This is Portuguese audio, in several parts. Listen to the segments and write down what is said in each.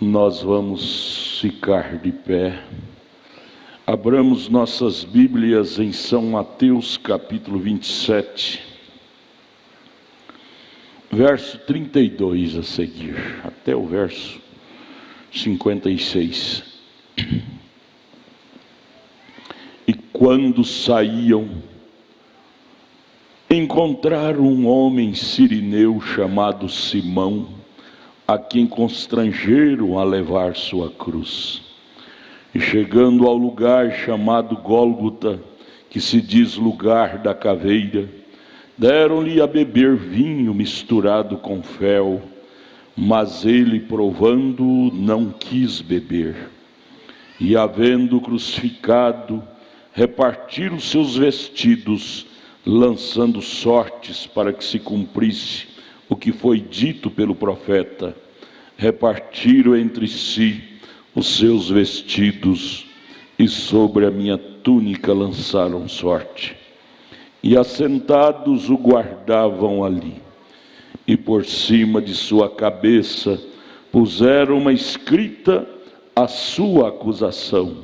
Nós vamos ficar de pé. Abramos nossas Bíblias em São Mateus, capítulo 27, verso 32 a seguir, até o verso 56. E quando saíam, encontraram um homem sirineu chamado Simão, a quem constrangeram a levar sua cruz. E chegando ao lugar chamado Gólgota, que se diz lugar da caveira, deram-lhe a beber vinho misturado com fel, mas ele, provando, não quis beber. E havendo crucificado, repartiram seus vestidos, lançando sortes para que se cumprisse o que foi dito pelo profeta. Repartiram entre si os seus vestidos, e sobre a minha túnica lançaram sorte. E assentados o guardavam ali, e por cima de sua cabeça puseram uma escrita a sua acusação: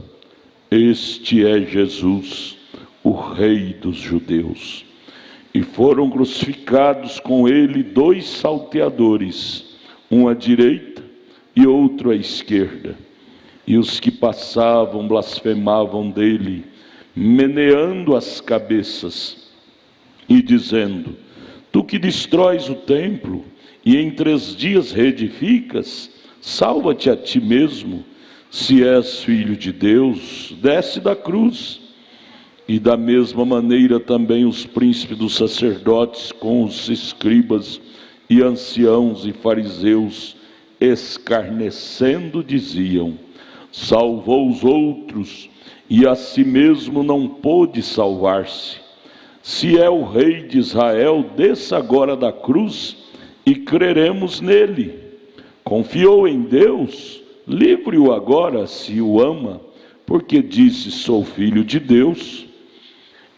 Este é Jesus, o Rei dos Judeus. E foram crucificados com ele 2 salteadores, um à direita e outro à esquerda. E os que passavam blasfemavam dele, meneando as cabeças e dizendo: Tu que destróis o templo e em 3 dias reedificas, salva-te a ti mesmo. Se és filho de Deus, desce da cruz. E da mesma maneira também os príncipes dos sacerdotes com os escribas e anciãos e fariseus, escarnecendo, diziam: Salvou os outros e a si mesmo não pôde salvar-se. Se é o rei de Israel, desça agora da cruz e creremos nele. Confiou em Deus, livre-o agora se o ama, porque disse: Sou filho de Deus.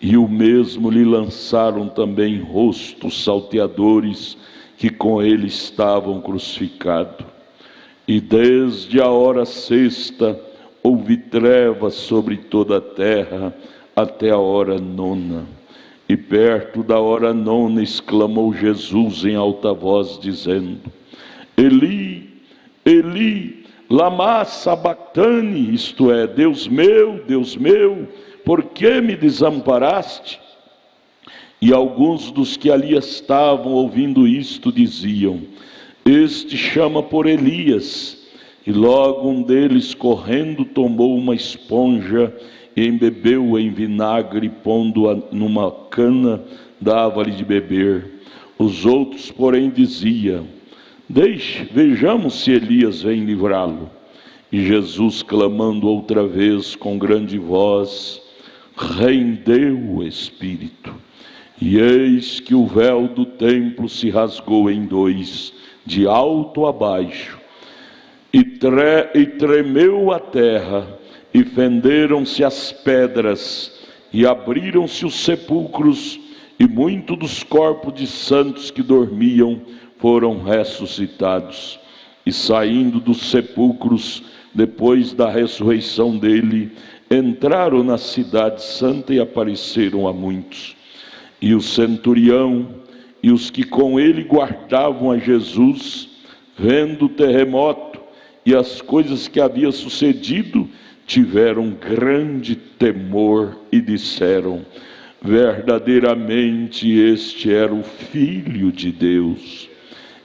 E o mesmo lhe lançaram também em rosto os salteadores que com ele estavam crucificados. E desde a hora 6ª houve trevas sobre toda a terra até a hora 9ª. E perto da hora 9ª exclamou Jesus em alta voz, dizendo: Eli, Eli, lama sabactani, isto é, Deus meu, por que me desamparaste? E alguns dos que ali estavam ouvindo isto diziam: Este chama por Elias. E logo um deles, correndo, tomou uma esponja e embebeu em vinagre, pondo-a numa cana, dava-lhe de beber. Os outros, porém, diziam: Vejamos se Elias vem livrá-lo. E Jesus, clamando outra vez com grande voz, rendeu o espírito. E eis que o véu do templo se rasgou em 2, de alto a baixo, e tremeu a terra, e fenderam-se as pedras, e abriram-se os sepulcros, e muitos dos corpos de santos que dormiam foram ressuscitados. E saindo dos sepulcros, depois da ressurreição dele, entraram na cidade santa e apareceram a muitos. E o centurião e os que com ele guardavam a Jesus, vendo o terremoto e as coisas que havia sucedido, tiveram grande temor e disseram: Verdadeiramente este era o Filho de Deus.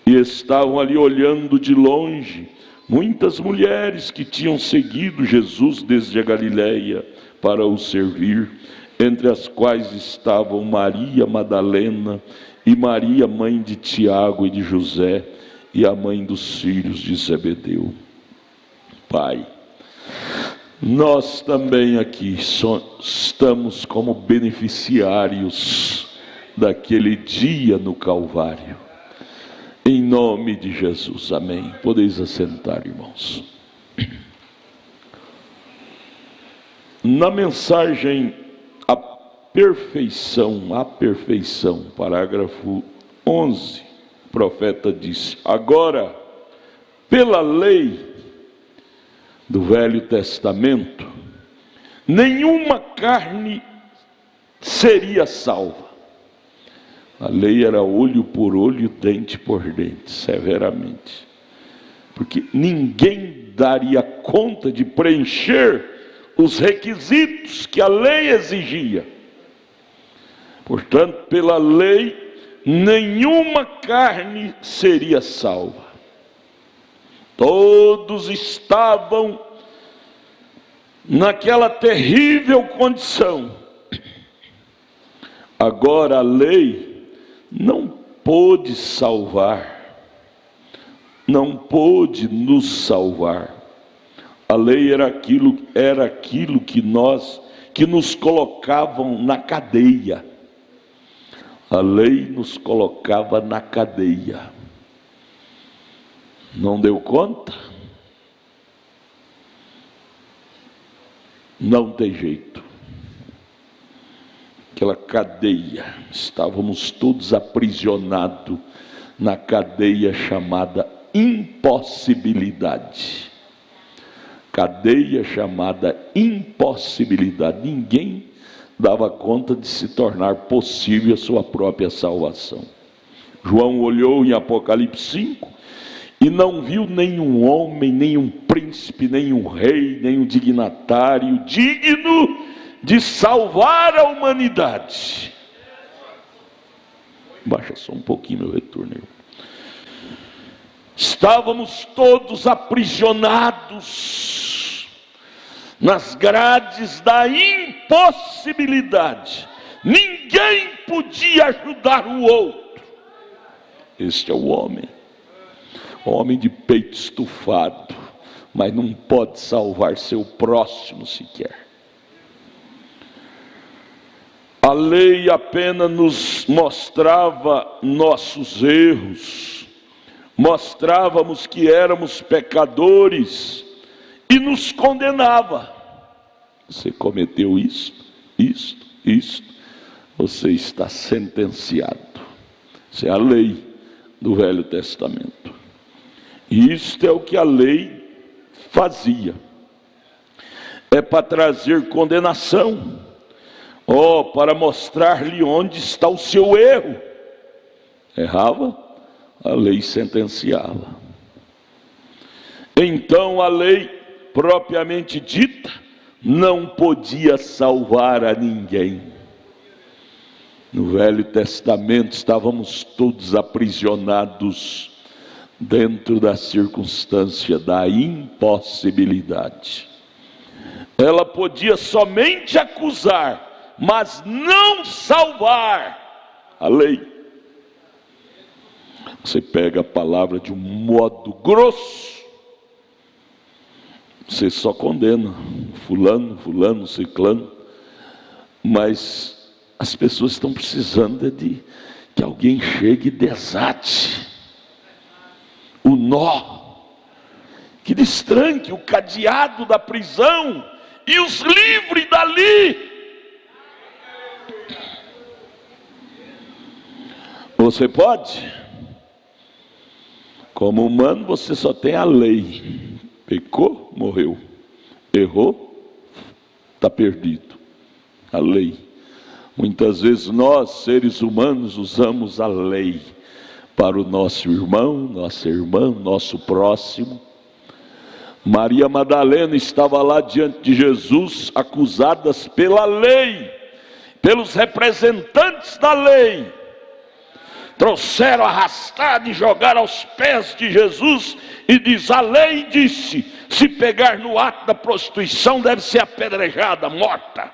E estavam ali olhando de longe muitas mulheres que tinham seguido Jesus desde a Galileia para o servir, entre as quais estavam Maria Madalena e Maria, mãe de Tiago e de José, e a mãe dos filhos de Zebedeu. Pai, nós também aqui estamos como beneficiários daquele dia no Calvário. Em nome de Jesus, amém. Podeis assentar, irmãos. Na mensagem A Perfeição, parágrafo 11, o profeta disse: Agora, pela lei, do Velho Testamento, nenhuma carne seria salva. A lei era olho por olho, dente por dente, severamente. Porque ninguém daria conta de preencher os requisitos que a lei exigia. Portanto, pela lei, nenhuma carne seria salva. Todos estavam naquela terrível condição. Agora a lei não pôde salvar, não pôde nos salvar. A lei era aquilo que nos colocavam na cadeia. A lei nos colocava na cadeia. Não deu conta? Não tem jeito. Aquela cadeia, estávamos todos aprisionados na cadeia chamada impossibilidade. Cadeia chamada impossibilidade. Ninguém dava conta de se tornar possível a sua própria salvação. João olhou em Apocalipse 5 e não viu nenhum homem, nenhum príncipe, nenhum rei, nenhum dignatário digno de salvar a humanidade. Baixa só um pouquinho meu retorno. Estávamos todos aprisionados nas grades da impossibilidade. Ninguém podia ajudar o outro. Este é o homem de peito estufado, mas não pode salvar seu próximo sequer. A lei apenas nos mostrava nossos erros, mostrávamos que éramos pecadores e nos condenava. Você cometeu isto, você está sentenciado. Isso é a lei do Velho Testamento. E isto é o que a lei fazia. É para trazer condenação, para mostrar-lhe onde está o seu erro. Errava, a lei sentenciava. Então a lei, propriamente dita, não podia salvar a ninguém. No Velho Testamento estávamos todos aprisionados dentro da circunstância da impossibilidade. Ela podia somente acusar, mas não salvar. A lei. Você pega a palavra de um modo grosso, você só condena fulano, ciclano, mas as pessoas estão precisando de que alguém chegue e desate o nó, que destranque o cadeado da prisão e os livre dali. Você pode? Como humano você só tem a lei. Pecou, morreu. Errou, está perdido. A lei. Muitas vezes nós, seres humanos, usamos a lei para o nosso irmão, nossa irmã, nosso próximo. Maria Madalena estava lá diante de Jesus, acusadas pela lei, pelos representantes da lei. Trouxeram arrastado e jogaram aos pés de Jesus e diz: a lei disse, se pegar no ato da prostituição deve ser apedrejada, morta.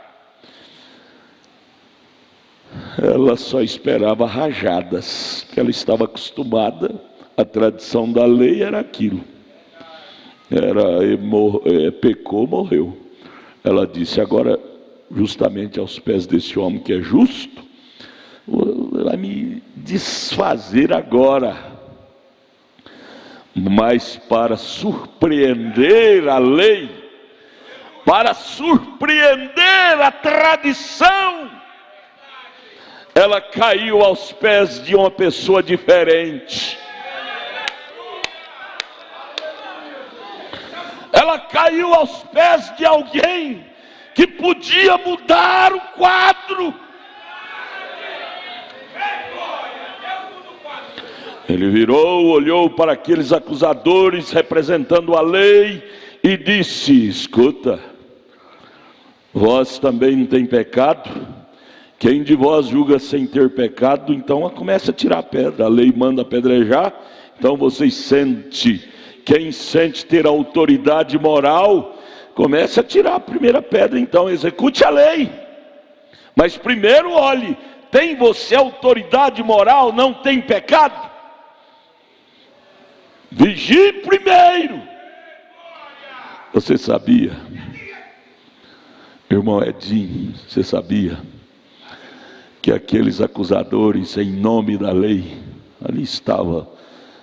Ela só esperava rajadas, que ela estava acostumada, a tradição da lei era aquilo. Pecou, morreu. Ela disse: agora, justamente aos pés desse homem que é justo, vai me desfazer agora. Mas para surpreender a lei, para surpreender a tradição, ela caiu aos pés de uma pessoa diferente. ela caiu aos pés de alguém que podia mudar o quadro. Ele virou, olhou para aqueles acusadores representando a lei e disse: escuta, vós também não tem pecado? Quem de vós julga sem ter pecado, então começa a tirar a pedra. A lei manda apedrejar, então vocês sentem. Quem sente ter autoridade moral, comece a tirar a primeira pedra, então execute a lei. Mas primeiro olhe, tem você autoridade moral, não tem pecado? Vigie primeiro. Você sabia, irmão Edinho, você sabia que aqueles acusadores em nome da lei, ali estava,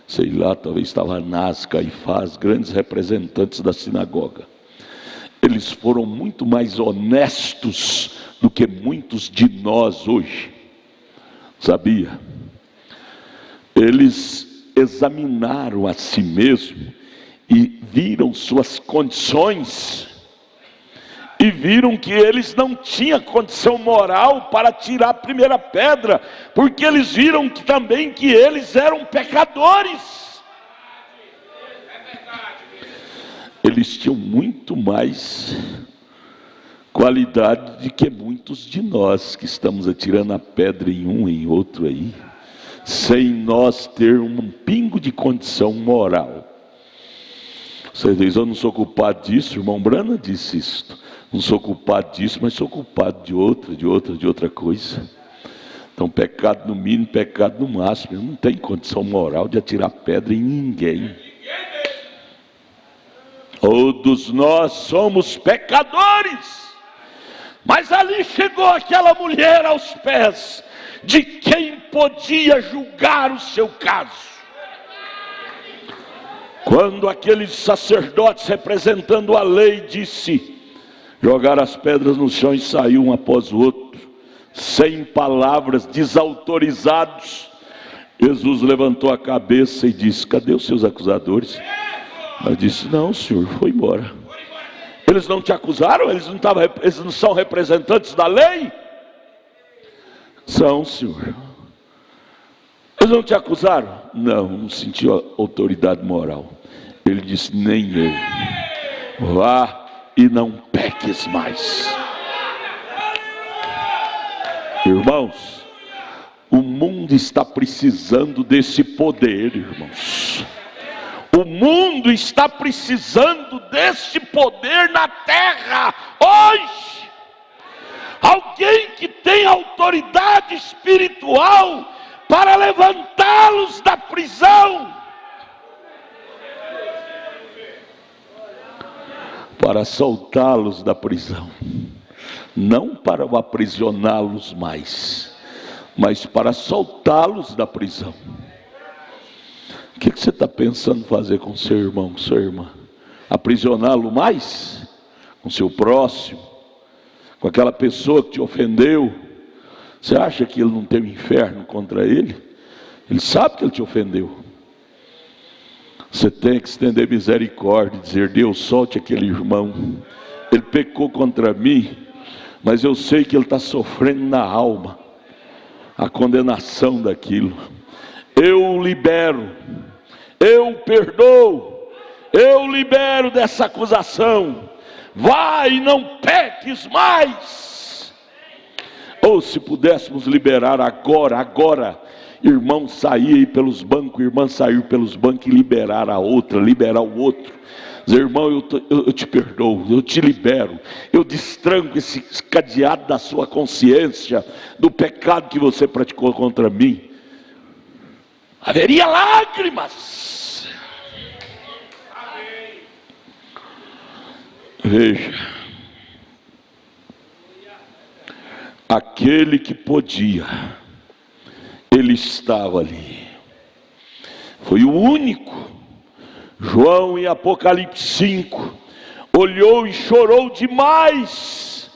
sei lá, talvez estava Anás, Caifás, grandes representantes da sinagoga, eles foram muito mais honestos do que muitos de nós hoje. Sabia? Eles examinaram a si mesmos e viram suas condições e viram que eles não tinham condição moral para tirar a primeira pedra, porque eles viram também que eles eram pecadores. Eles tinham muito mais qualidade do que muitos de nós que estamos atirando a pedra em um em outro aí, sem nós ter um pingo de condição moral. Você diz: eu não sou culpado disso, o irmão Brana disse isso. Não sou culpado disso, mas sou culpado de outra coisa. Então, pecado no mínimo, pecado no máximo. Eu não tenho condição moral de atirar pedra em ninguém. Todos nós somos pecadores. Mas ali chegou aquela mulher aos pés de quem podia julgar o seu caso. Quando aqueles sacerdotes representando a lei disse, jogaram as pedras no chão e saiu um após o outro, sem palavras, desautorizados. Jesus levantou a cabeça e disse: cadê os seus acusadores? Ela disse: não, senhor, foi embora. Eles não te acusaram? Eles não são representantes da lei? São, senhor. Eles não te acusaram? Não, não senti autoridade moral. Ele disse: nem eu. Vá e não peques mais. Irmãos, o mundo está precisando desse poder, irmãos. O mundo está precisando desse poder na terra hoje. Alguém que tem autoridade espiritual para levantá-los da prisão, para soltá-los da prisão, não para aprisioná-los mais, mas para soltá-los da prisão. O que você está pensando fazer com seu irmão, sua irmã? Aprisioná-lo mais? Com seu próximo? Com aquela pessoa que te ofendeu? Você acha que ele não tem um inferno contra ele? Ele sabe que ele te ofendeu. Você tem que estender misericórdia e dizer: Deus, solte aquele irmão. Ele pecou contra mim, mas eu sei que ele está sofrendo na alma a condenação daquilo. Eu o libero, eu o perdoo, eu o libero dessa acusação. Vai e não peques mais. Ou se pudéssemos liberar agora, irmão sair aí pelos bancos, irmã sair pelos bancos e liberar a outra, liberar o outro. Dizer: irmão, eu te perdoo, eu te libero, eu destranco esse cadeado da sua consciência, do pecado que você praticou contra mim. Haveria lágrimas. Veja, aquele que podia, ele estava ali, foi o único. João em Apocalipse 5 olhou e chorou demais.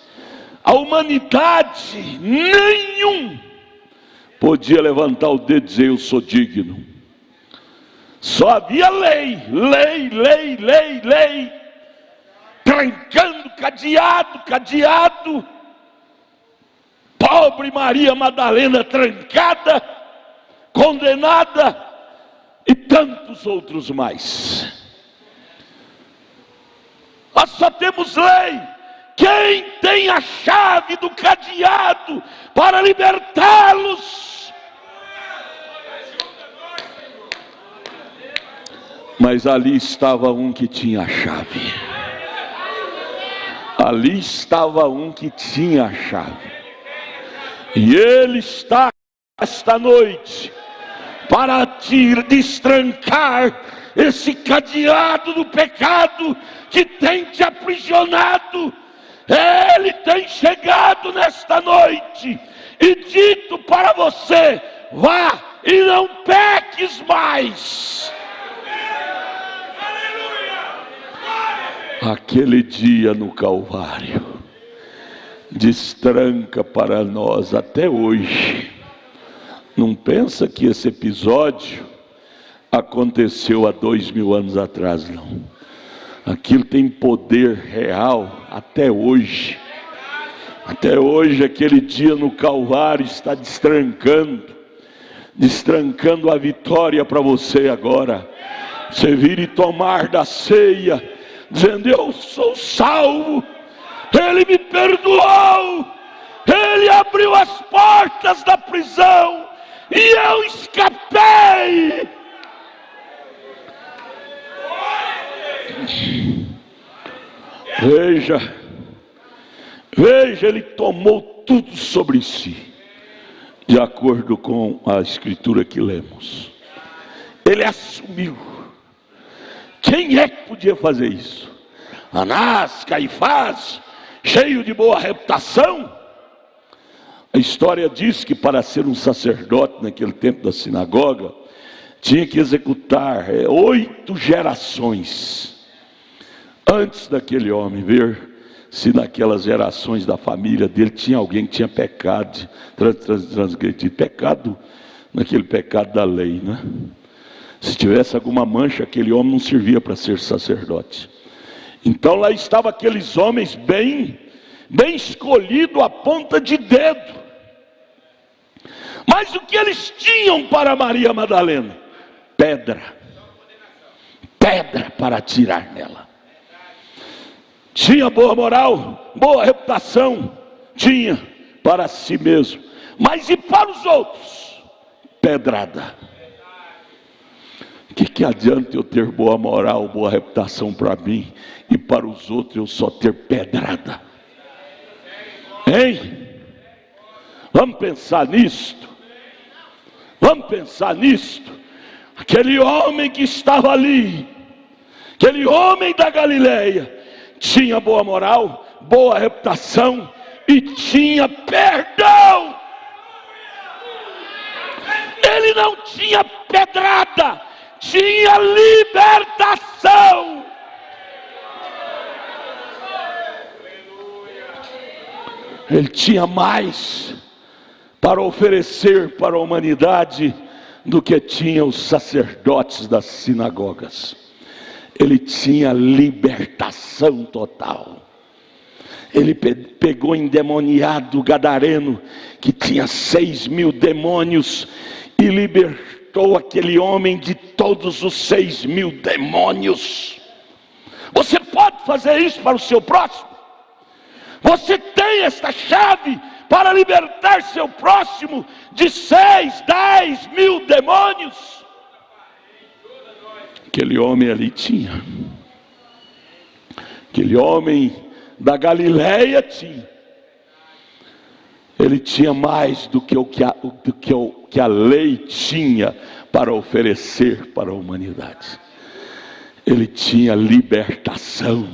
A humanidade, nenhum podia levantar o dedo e dizer: eu sou digno. Só havia lei. trancando, cadeado. Pobre Maria Madalena trancada, condenada, e tantos outros mais. Nós só temos lei. Quem tem a chave do cadeado para libertá-los? Mas ali estava um que tinha a chave. Ali estava um que tinha a chave. E ele está esta noite para te destrancar esse cadeado do pecado que tem te aprisionado. Ele tem chegado nesta noite e dito para você: vá e não peques mais. Aquele dia no Calvário destranca para nós até hoje. Não pensa que esse episódio aconteceu há 2000 anos atrás, não. Aquilo tem poder real até hoje. Até hoje, aquele dia no Calvário está destrancando a vitória para você agora. Você vir e tomar da ceia, dizendo: eu sou salvo, Ele me perdoou, Ele abriu as portas da prisão e eu escapei. Veja, Ele tomou tudo sobre si, de acordo com a escritura que lemos. Ele assumiu. Quem é que podia fazer isso? Anás, Caifás, cheio de boa reputação? A história diz que para ser um sacerdote naquele tempo da sinagoga, tinha que executar 8 gerações antes daquele homem ver se naquelas gerações da família dele tinha alguém que tinha pecado, transgredido pecado, naquele pecado da lei, né? Se tivesse alguma mancha, aquele homem não servia para ser sacerdote. Então lá estavam aqueles homens bem escolhidos a ponta de dedo. Mas o que eles tinham para Maria Madalena? Pedra para atirar nela. Tinha boa moral, boa reputação, tinha para si mesmo, mas e para os outros? Pedrada. O que adianta eu ter boa moral, boa reputação para mim, e para os outros eu só ter pedrada? Hein? Vamos pensar nisto. Aquele homem que estava ali, aquele homem da Galileia, tinha boa moral, boa reputação e tinha perdão. Ele não tinha pedrada, tinha libertação. Ele tinha mais para oferecer para a humanidade do que tinham os sacerdotes das sinagogas. Ele tinha libertação total. Ele pegou endemoniado gadareno, que tinha 6.000 demônios, e libertou aquele homem de todos os 6.000 demônios. Você pode fazer isso para o seu próximo? Você tem esta chave para libertar seu próximo de 6, 10 mil demônios? Aquele homem ali tinha. Aquele homem da Galileia tinha. Ele tinha mais do que a lei tinha para oferecer para a humanidade. Ele tinha libertação.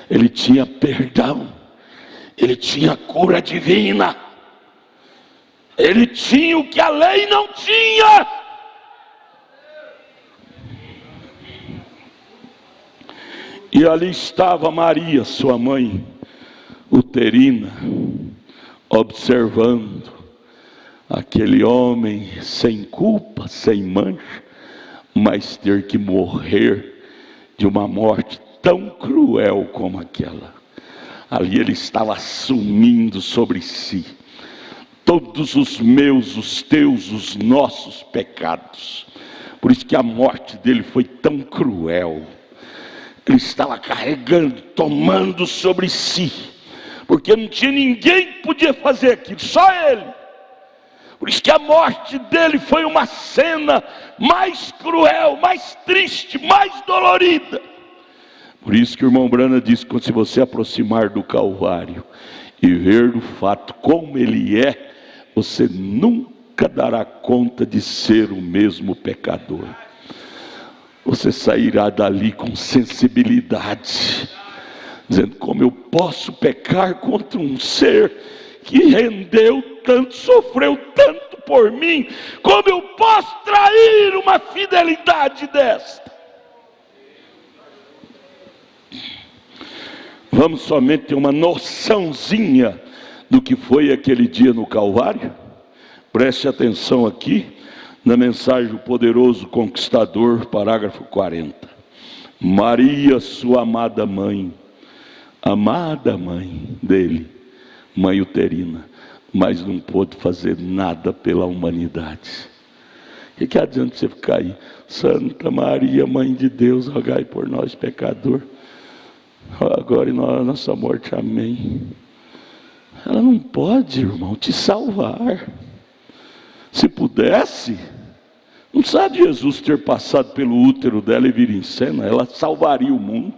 Ele tinha perdão. Ele tinha cura divina. Ele tinha o que a lei não tinha. E ali estava Maria, sua mãe uterina, observando aquele homem sem culpa, sem mancha, mas ter que morrer de uma morte tão cruel como aquela. Ali ele estava assumindo sobre si todos os meus, os teus, os nossos pecados. Por isso que a morte dele foi tão cruel. Ele estava carregando, tomando sobre si, porque não tinha ninguém que podia fazer aquilo, só ele. Por isso que a morte dele foi uma cena mais cruel, mais triste, mais dolorida. Por isso que o irmão Brana diz que se você aproximar do Calvário e ver do fato como ele é, você nunca dará conta de ser o mesmo pecador. Você sairá dali com sensibilidade, dizendo: como eu posso pecar contra um ser que rendeu tanto, sofreu tanto por mim? Como eu posso trair uma fidelidade desta? Vamos somente ter uma noçãozinha do que foi aquele dia no Calvário? Preste atenção aqui na mensagem do Poderoso Conquistador, parágrafo 40. Maria, sua amada mãe dele, mãe uterina, mas não pôde fazer nada pela humanidade. O que adianta você ficar aí? Santa Maria, mãe de Deus, rogai por nós, pecador, agora e na hora da nossa morte, amém. Ela não pode, irmão, te salvar. Se pudesse, não sabe Jesus ter passado pelo útero dela e vir em cena, ela salvaria o mundo.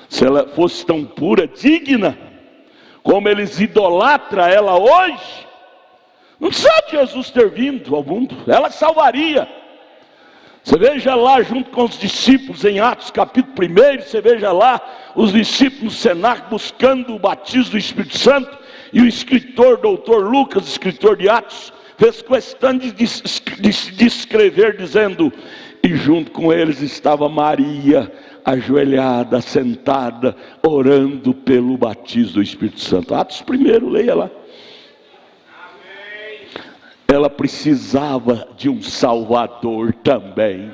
Se ela fosse tão pura, digna, como eles idolatram ela hoje, não sabe Jesus ter vindo ao mundo, ela salvaria. Você veja lá junto com os discípulos em Atos capítulo 1, você veja lá os discípulos no cenáculo buscando o batismo do Espírito Santo, e o escritor, doutor Lucas, escritor de Atos, fez questão de escrever dizendo: e junto com eles estava Maria, ajoelhada, sentada, orando pelo batismo do Espírito Santo. Atos 1, leia lá. Ela precisava de um Salvador também,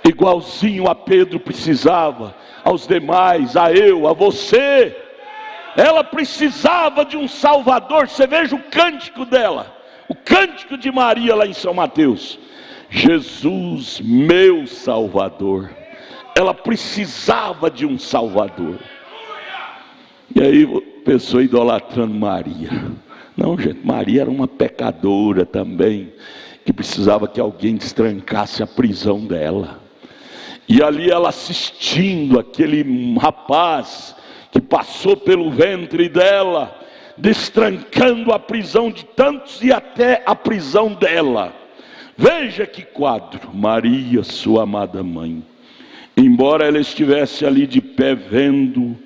igualzinho a Pedro precisava, aos demais, a eu, a você. Ela precisava de um Salvador. Você veja o cântico dela, o cântico de Maria lá em São Mateus: Jesus, meu Salvador. Ela precisava de um Salvador. E aí pessoa idolatrando Maria. Não, gente, Maria era uma pecadora também, que precisava que alguém destrancasse a prisão dela. E ali ela assistindo aquele rapaz que passou pelo ventre dela, destrancando a prisão de tantos e até a prisão dela. Veja que quadro. Maria, sua amada mãe, embora ela estivesse ali de pé vendo,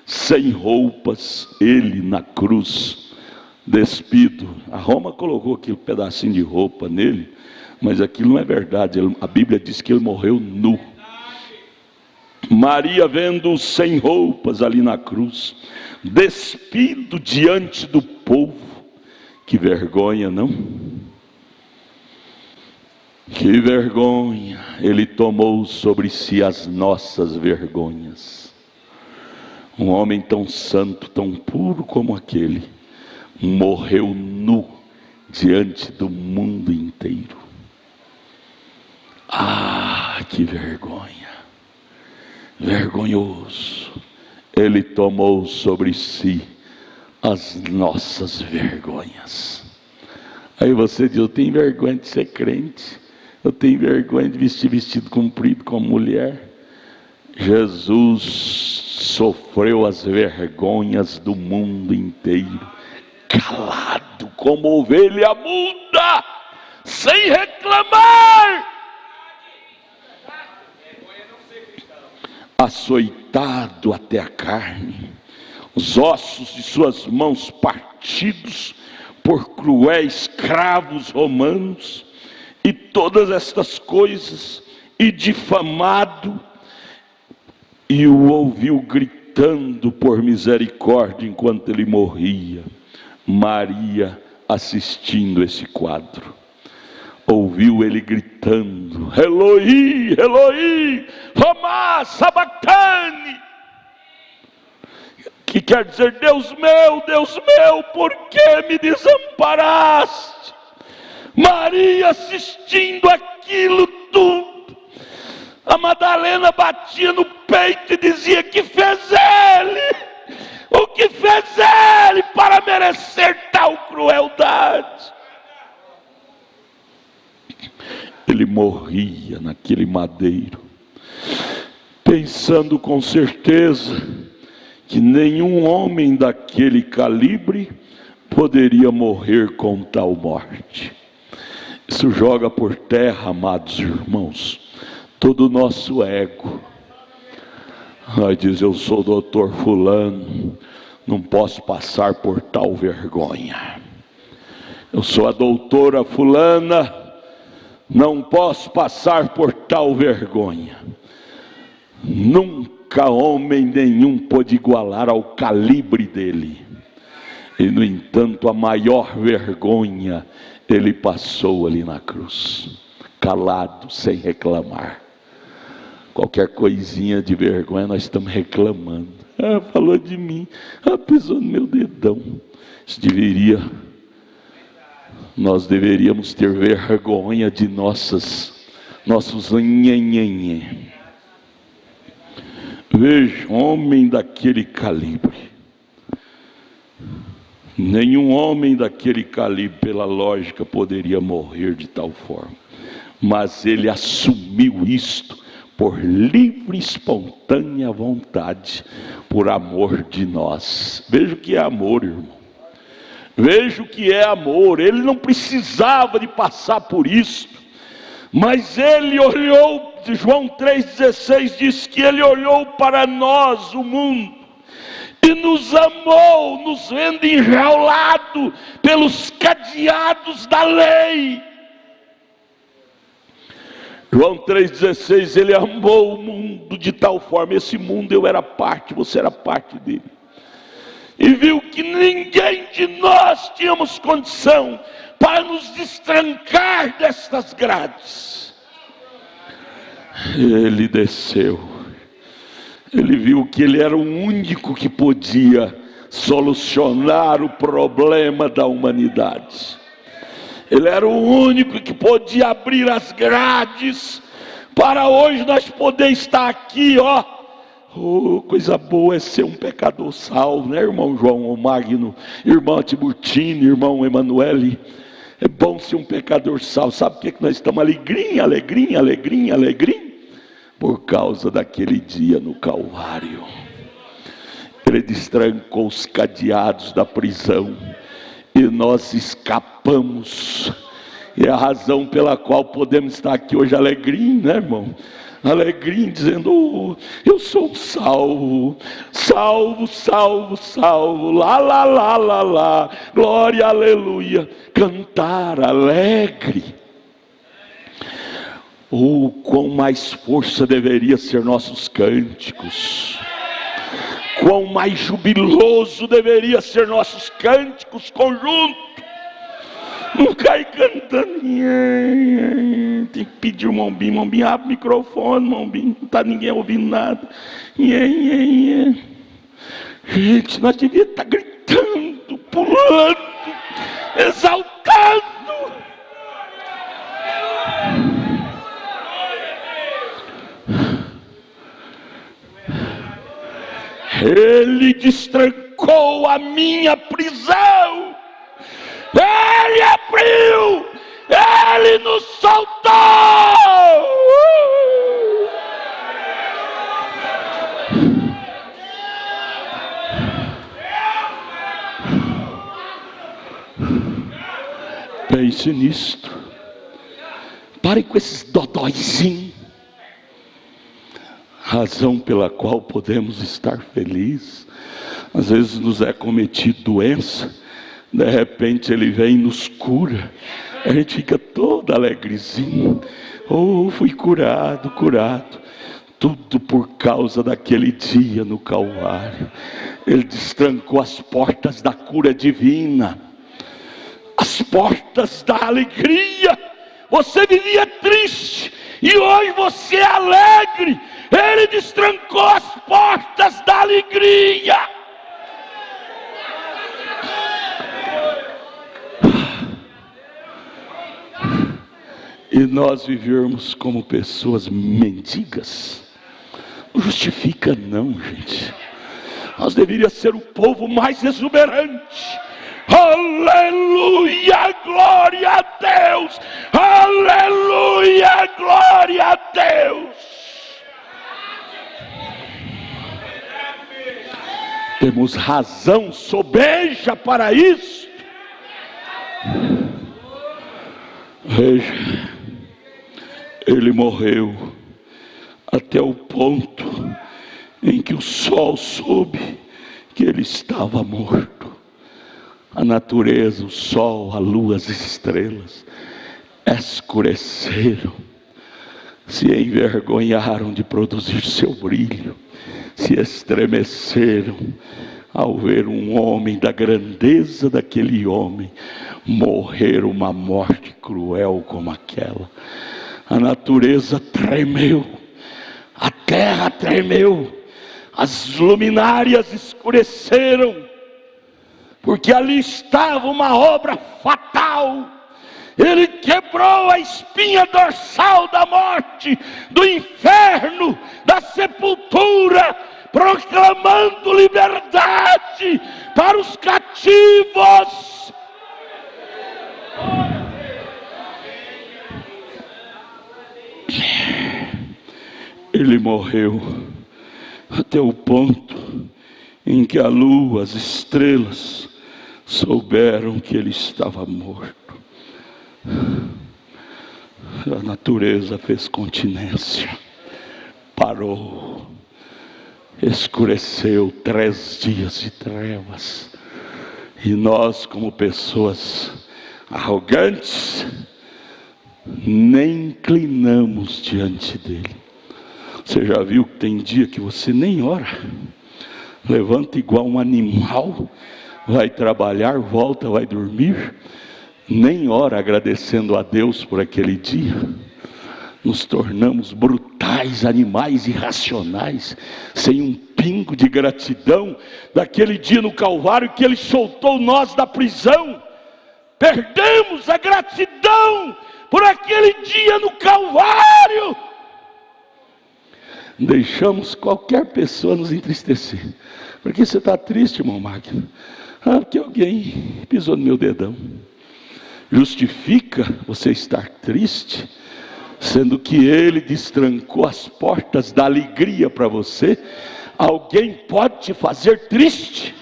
sem roupas, ele na cruz, despido. A Roma colocou aquele pedacinho de roupa nele, mas aquilo não é verdade. A Bíblia diz que ele morreu nu. Maria vendo-o sem roupas ali na cruz, despido diante do povo. Que vergonha, não? Que vergonha. Ele tomou sobre si as nossas vergonhas. Um homem tão santo, tão puro como aquele, morreu nu diante do mundo inteiro. Ah, que vergonha! Vergonhoso. Ele tomou sobre si as nossas vergonhas. Aí você diz: eu tenho vergonha de ser crente, eu tenho vergonha de vestir vestido comprido como mulher. Jesus sofreu as vergonhas do mundo inteiro, calado como ovelha muda, sem reclamar, açoitado até a carne, os ossos de suas mãos partidos por cruéis cravos romanos, e todas estas coisas, e difamado, e o ouviu gritando por misericórdia enquanto ele morria. Maria, assistindo esse quadro, ouviu ele gritando: Eloi, Eloi, lama Lama Sabachthani, que quer dizer: Deus meu, por que me desamparaste? Maria assistindo aquilo tudo, a Madalena batia no peito e dizia: que fez ele? O que fez ele para merecer tal crueldade? Ele morria naquele madeiro, pensando com certeza que nenhum homem daquele calibre poderia morrer com tal morte. Isso joga por terra, amados irmãos, todo o nosso ego. Diz: eu sou o doutor fulano, não posso passar por tal vergonha. Eu sou a doutora fulana, não posso passar por tal vergonha. Nunca homem nenhum pôde igualar ao calibre dele. E no entanto, a maior vergonha ele passou ali na cruz, calado, sem reclamar. Qualquer coisinha de vergonha nós estamos reclamando. Falou de mim, pisou no meu dedão. Nós deveríamos ter vergonha de nossos nhenhenhen. Veja, homem daquele calibre. Nenhum homem daquele calibre, pela lógica, poderia morrer de tal forma. Mas ele assumiu isto por livre e espontânea vontade, por amor de nós. Veja o que é amor, irmão. Veja o que é amor. Ele não precisava de passar por isso, mas ele olhou. João 3,16 diz que ele olhou para nós, o mundo, e nos amou, nos vendo enjaulado pelos cadeados da lei. João 3,16, ele amou o mundo de tal forma, esse mundo eu era parte, você era parte dele, e viu que ninguém de nós tínhamos condição para nos destrancar destas grades. Ele desceu, ele viu que ele era o único que podia solucionar o problema da humanidade. Ele era o único que podia abrir as grades para hoje nós poder estar aqui, coisa boa é ser um pecador salvo, né, irmão João, o Magno, irmão Tiburtino, irmão Emanuele? É bom ser um pecador salvo. Sabe por que nós estamos alegrinha? Por causa daquele dia no Calvário. Ele destrancou os cadeados da prisão e nós escapamos. E é a razão pela qual podemos estar aqui hoje alegrinho, né, irmão? Alegrinho, dizendo: eu sou salvo, lá, glória, aleluia. Cantar alegre. Quão mais força deveria ser nossos cânticos, quão mais jubiloso deveria ser nossos cânticos conjuntos. Não cai cantando, tem que pedir o irmão Bim, abre o microfone, irmão Bim, não está ninguém ouvindo nada. Gente, nós devíamos estar gritando, pulando, exaltando. Ele destrancou a minha prisão, ele abriu, ele nos soltou. Pense nisto. Pare com esses dodóizinhos. Razão pela qual podemos estar felizes. Às vezes nos é cometido doença, de repente ele vem e nos cura, a gente fica todo alegrezinho. Fui curado. Tudo por causa daquele dia no Calvário. Ele destrancou as portas da cura divina, as portas da alegria. Você vivia triste e hoje você é alegre, Ele destrancou as portas da alegria. E nós vivermos como pessoas mendigas, não justifica não, gente. Nós deveríamos ser o povo mais exuberante. Aleluia, glória a Deus. Aleluia, glória a Deus. Temos razão sobeja para isso. Veja, ele morreu até o ponto em que o sol soube que ele estava morto. A natureza, o sol, a lua, as estrelas escureceram, se envergonharam de produzir seu brilho, se estremeceram ao ver um homem da grandeza daquele homem morrer uma morte cruel como aquela. A natureza tremeu, a terra tremeu, as luminárias escureceram, porque ali estava uma obra fatal. Ele quebrou a espinha dorsal da morte, do inferno, da sepultura, proclamando liberdade para os cativos. Ele morreu até o ponto em que a lua, as estrelas souberam que ele estava morto. A natureza fez continência, parou, escureceu, 3 dias de trevas, e nós, como pessoas arrogantes, nem inclinamos diante dele. Você já viu que tem dia que você nem ora, levanta igual um animal, vai trabalhar, volta, vai dormir, nem ora agradecendo a Deus por aquele dia. Nos tornamos brutais, animais irracionais, sem um pingo de gratidão daquele dia no Calvário que ele soltou nós da prisão. Perdemos a gratidão por aquele dia no Calvário. Deixamos qualquer pessoa nos entristecer. Por que você está triste, irmão Magno? Porque alguém pisou no meu dedão. Justifica você estar triste, sendo que ele destrancou as portas da alegria para você? Alguém pode te fazer triste?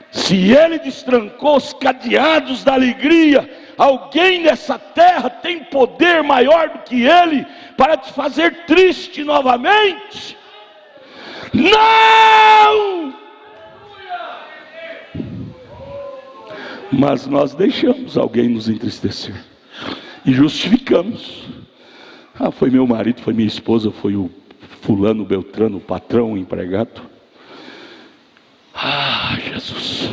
Se ele destrancou os cadeados da alegria, alguém nessa terra tem poder maior do que ele para te fazer triste novamente? Não! Mas nós deixamos alguém nos entristecer e justificamos. Foi meu marido, foi minha esposa, foi o fulano, beltrano, o patrão, o empregado. Jesus,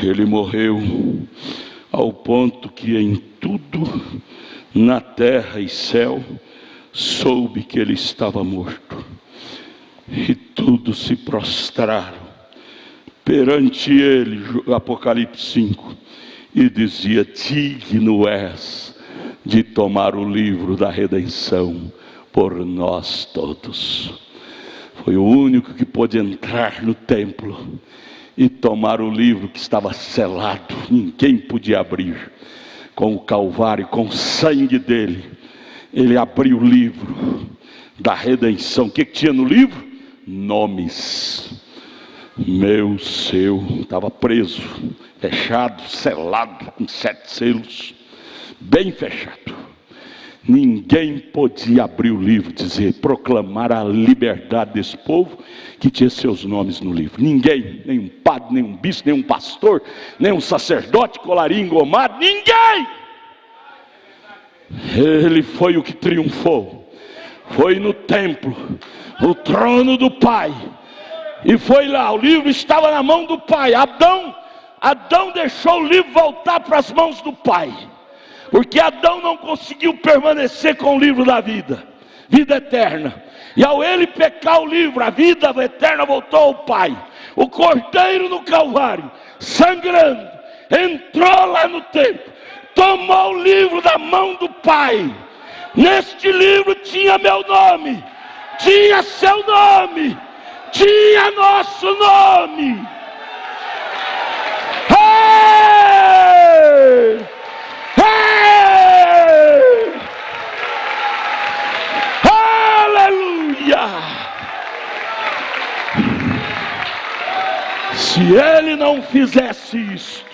ele morreu ao ponto que em tudo, na terra e céu, soube que ele estava morto, e todos se prostraram perante ele, Apocalipse 5, e dizia: digno és de tomar o livro da redenção por nós todos. Foi o único que pôde entrar no templo e tomar o livro que estava selado, ninguém podia abrir. Com o Calvário, com o sangue dele, ele abriu o livro da redenção. O que tinha no livro? Nomes. Meu, seu, estava preso, fechado, selado, com 7 selos, bem fechado. Ninguém podia abrir o livro, dizer, proclamar a liberdade desse povo que tinha seus nomes no livro. Ninguém, nenhum padre, nenhum bispo, nenhum pastor, nenhum sacerdote, colarinho engomado, ninguém. Ele foi o que triunfou, foi no templo, no trono do Pai, e foi lá, o livro estava na mão do Pai. Adão deixou o livro voltar para as mãos do Pai, porque Adão não conseguiu permanecer com o livro da vida. vida eterna. E ao ele pecar o livro, a vida eterna voltou ao Pai. O cordeiro no Calvário, sangrando, entrou lá no templo, tomou o livro da mão do Pai. Neste livro tinha meu nome, tinha seu nome, tinha nosso nome. Hey! Hey! Aleluia! Se ele não fizesse isto,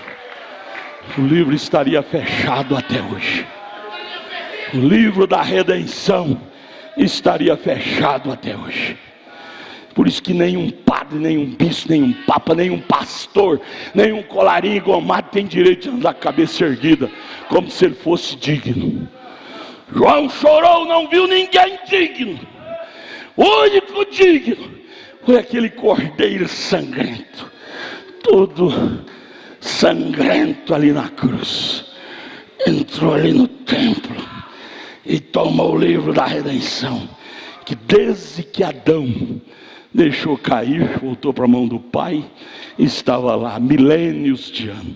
o livro estaria fechado até hoje. O livro da redenção estaria fechado até hoje. Por isso que nenhum padre, nenhum bispo, nenhum papa, nenhum pastor, nenhum colarinho engomado tem direito de andar com a cabeça erguida, como se ele fosse digno. João chorou, não viu ninguém digno. O único digno foi aquele cordeiro sangrento, todo sangrento ali na cruz. Entrou ali no templo e tomou o livro da redenção, que desde que Adão deixou cair, voltou para a mão do Pai, estava lá milênios de anos.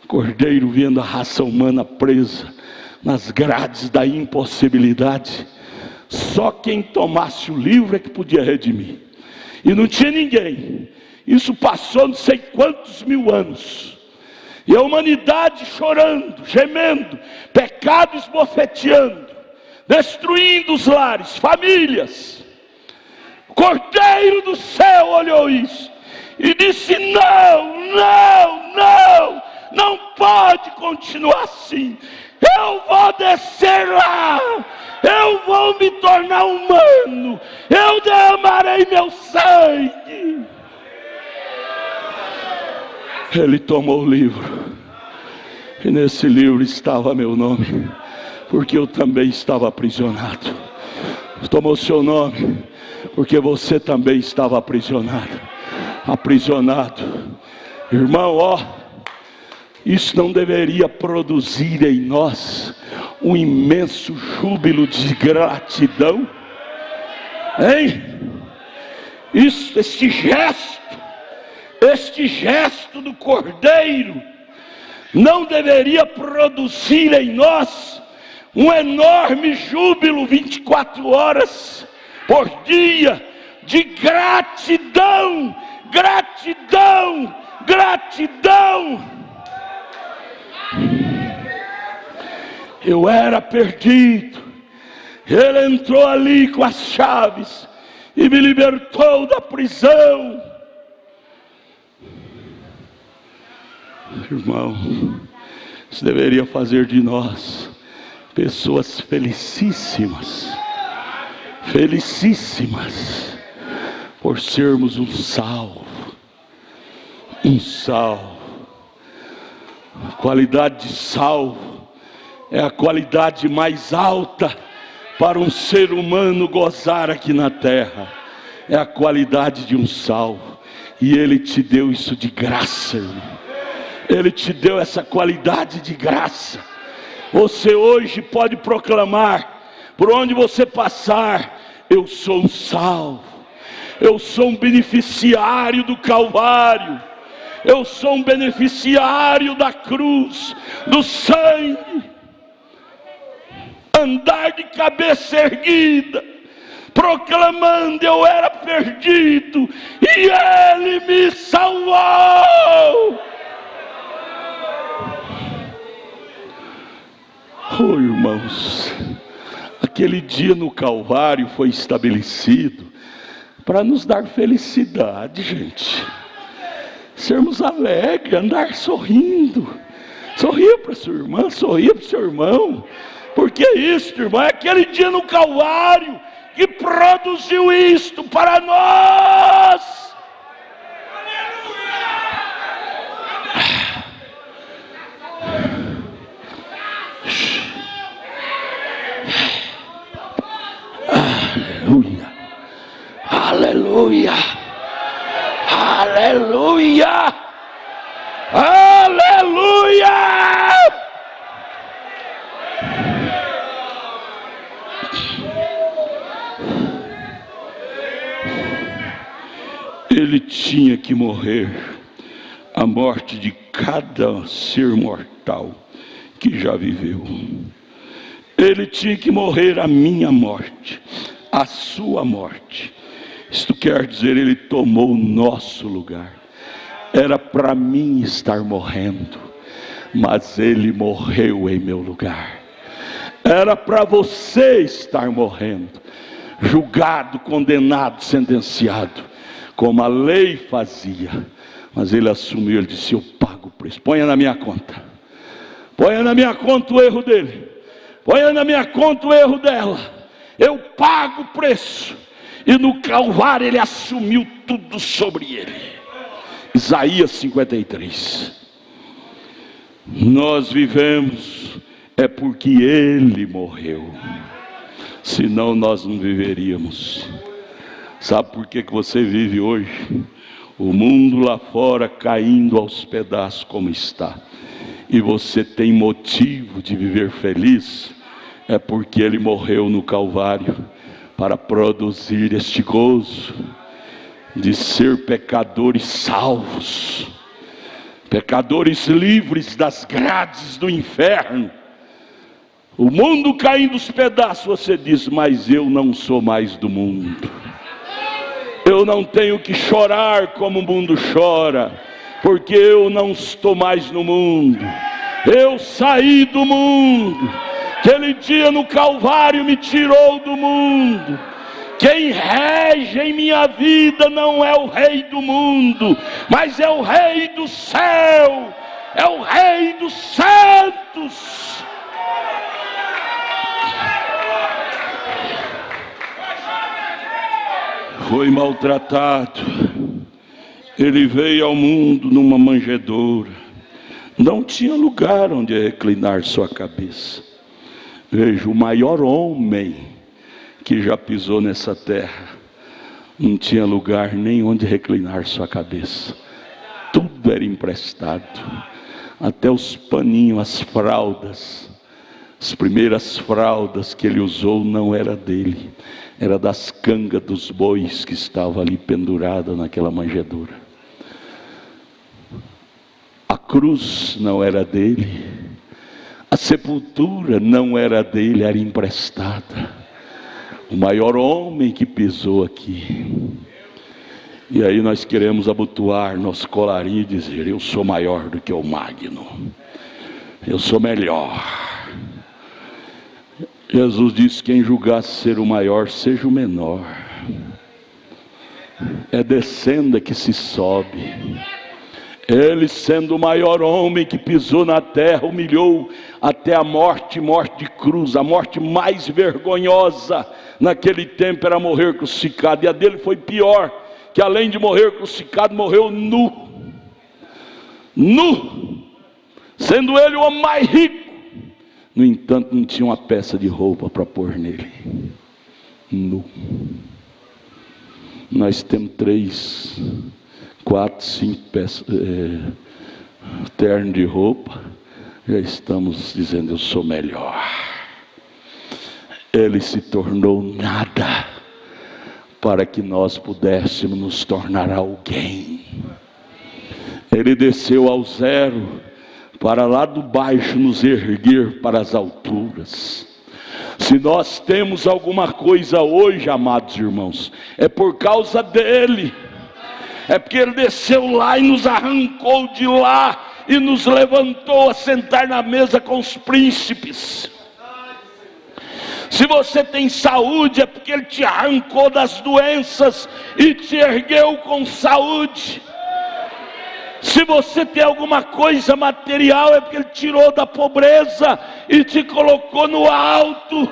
Cordeiro vendo a raça humana presa nas grades da impossibilidade. Só quem tomasse o livro é que podia redimir, e não tinha ninguém. Isso passou não sei quantos mil anos, e a humanidade chorando, gemendo, pecado esbofeteando, destruindo os lares, famílias. O Cordeiro do céu olhou isso e disse: não pode continuar assim. Eu vou descer lá, eu vou me tornar humano, eu derramarei meu sangue. Ele tomou o livro, e nesse livro estava meu nome, porque eu também estava aprisionado. Tomou seu nome, porque você também estava aprisionado. Irmão, isso não deveria produzir em nós um imenso júbilo de gratidão? Hein? Este gesto do Cordeiro não deveria produzir em nós um enorme júbilo 24 horas por dia de gratidão, gratidão, gratidão. Eu era perdido, ele entrou ali com as chaves e me libertou da prisão. Irmão, isso deveria fazer de nós pessoas felicíssimas, felicíssimas, por sermos um salvo. A qualidade de salvo é a qualidade mais alta para um ser humano gozar aqui na terra. É a qualidade de um salvo, e ele te deu isso de graça, irmão. Ele te deu essa qualidade de graça. Você hoje pode proclamar, por onde você passar: eu sou um salvo, eu sou um beneficiário do Calvário, eu sou um beneficiário da cruz, do sangue. Andar de cabeça erguida, proclamando: eu era perdido e ele me salvou. Oh, irmãos, aquele dia no Calvário foi estabelecido para nos dar felicidade, gente. Sermos alegres, andar sorrindo. Sorria para sua irmã, sorria para o seu irmão. Porque isto, irmão, é aquele dia no Calvário que produziu isto para nós. Aleluia, aleluia, aleluia, aleluia. Ele tinha que morrer a morte de cada ser mortal que já viveu. Ele tinha que morrer a minha morte, a sua morte. Isto quer dizer, ele tomou o nosso lugar. Era para mim estar morrendo, mas ele morreu em meu lugar. Era para você estar morrendo, julgado, condenado, sentenciado, como a lei fazia. Mas ele assumiu, ele disse: eu pago o preço. Ponha na minha conta. Ponha na minha conta o erro dele. Ponha na minha conta o erro dela. Eu pago o preço. E no Calvário ele assumiu tudo sobre ele. Isaías 53. Nós vivemos é porque ele morreu. Senão nós não viveríamos. Sabe por que você vive hoje? O mundo lá fora caindo aos pedaços como está. E você tem motivo de viver feliz. É porque ele morreu no Calvário para produzir este gozo de ser pecadores salvos, pecadores livres das grades do inferno. O mundo caindo aos pedaços, você diz: mas eu não sou mais do mundo. Eu não tenho que chorar como o mundo chora, porque eu não estou mais no mundo. Eu saí do mundo. Aquele dia no Calvário me tirou do mundo. Quem rege em minha vida não é o rei do mundo, mas é o rei do céu, é o rei dos santos. Foi maltratado. Ele veio ao mundo numa manjedoura. Não tinha lugar onde reclinar sua cabeça. Veja, o maior homem que já pisou nessa terra não tinha lugar nem onde reclinar sua cabeça. Tudo era emprestado. Até os paninhos, as fraldas. As primeiras fraldas que ele usou não era dele. Era das cangas dos bois que estavam ali pendurada naquela manjedoura. A cruz não era dele. A sepultura não era dele, era emprestada. O maior homem que pisou aqui. E aí nós queremos abotoar nosso colarinho e dizer: eu sou maior do que o Magno. Eu sou melhor. Jesus disse: quem julgar ser o maior, seja o menor. É descenda que se sobe. Ele, sendo o maior homem que pisou na terra, humilhou até a morte, morte de cruz. A morte mais vergonhosa naquele tempo era morrer crucificado. E a dele foi pior, que além de morrer crucificado, morreu nu. Nu, sendo ele o homem mais rico. No entanto, não tinha uma peça de roupa para pôr nele. Nu. Nós temos 3, 4, 5 peças, terno de roupa. Já estamos dizendo: eu sou melhor. Ele se tornou nada para que nós pudéssemos nos tornar alguém. Ele desceu ao zero para lá do baixo nos erguer para as alturas. Se nós temos alguma coisa hoje, amados irmãos, é por causa dele. É porque ele desceu lá e nos arrancou de lá e nos levantou a sentar na mesa com os príncipes. Se você tem saúde, é porque ele te arrancou das doenças e te ergueu com saúde. Se você tem alguma coisa material, é porque ele tirou da pobreza e te colocou no alto.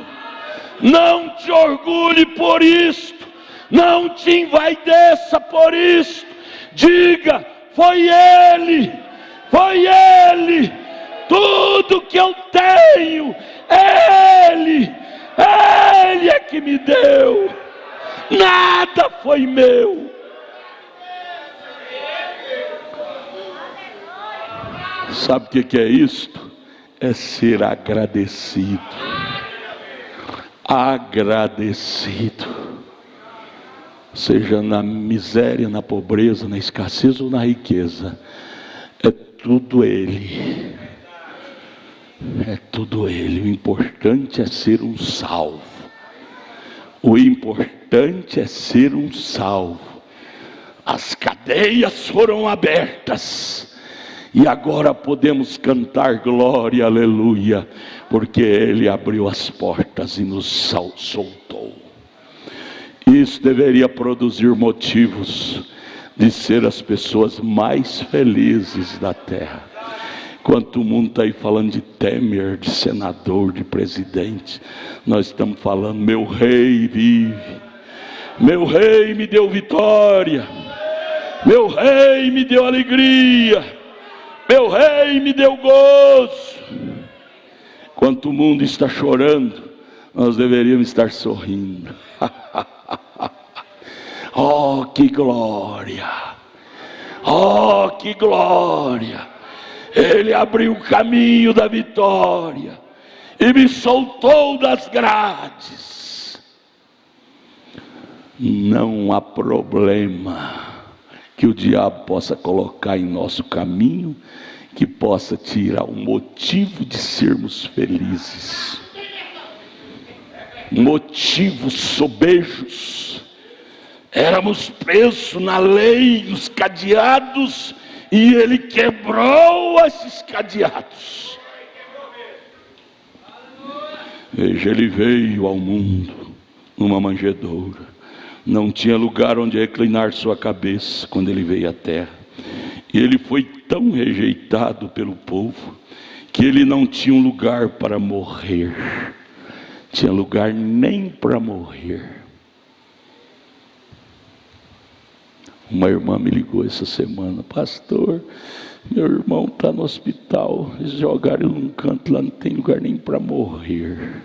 Não te orgulhe por isto, não te envaideça por isto. Diga: foi ele, foi ele. Tudo que eu tenho, ele é que me deu. Nada foi meu. Sabe o que é isto? É ser agradecido. Agradecido. seja na miséria, na pobreza, na escassez ou na riqueza, é tudo Ele. É tudo Ele. O importante é ser um salvo. O importante é ser um salvo. As cadeias foram abertas. E agora podemos cantar glória, aleluia, porque Ele abriu as portas e nos soltou. Isso deveria produzir motivos de ser as pessoas mais felizes da terra. Enquanto o mundo está aí falando de Temer, de senador, de presidente, nós estamos falando: meu rei vive, meu rei me deu vitória, meu rei me deu alegria, meu rei me deu gozo. Enquanto o mundo está chorando, nós deveríamos estar sorrindo. Oh, que glória! Oh, que glória! Ele abriu o caminho da vitória e me soltou das grades. Não há problema que o diabo possa colocar em nosso caminho que possa tirar o motivo de sermos felizes. Motivos sobejos. Éramos presos na lei, nos cadeados, e Ele quebrou esses cadeados. Veja, Ele veio ao mundo numa manjedoura. Não tinha lugar onde reclinar sua cabeça quando Ele veio à terra. E Ele foi tão rejeitado pelo povo que Ele não tinha um lugar para morrer. Tinha lugar nem para morrer. Uma irmã me ligou essa semana: pastor, meu irmão está no hospital, eles jogaram ele num canto lá, não tem lugar nem para morrer.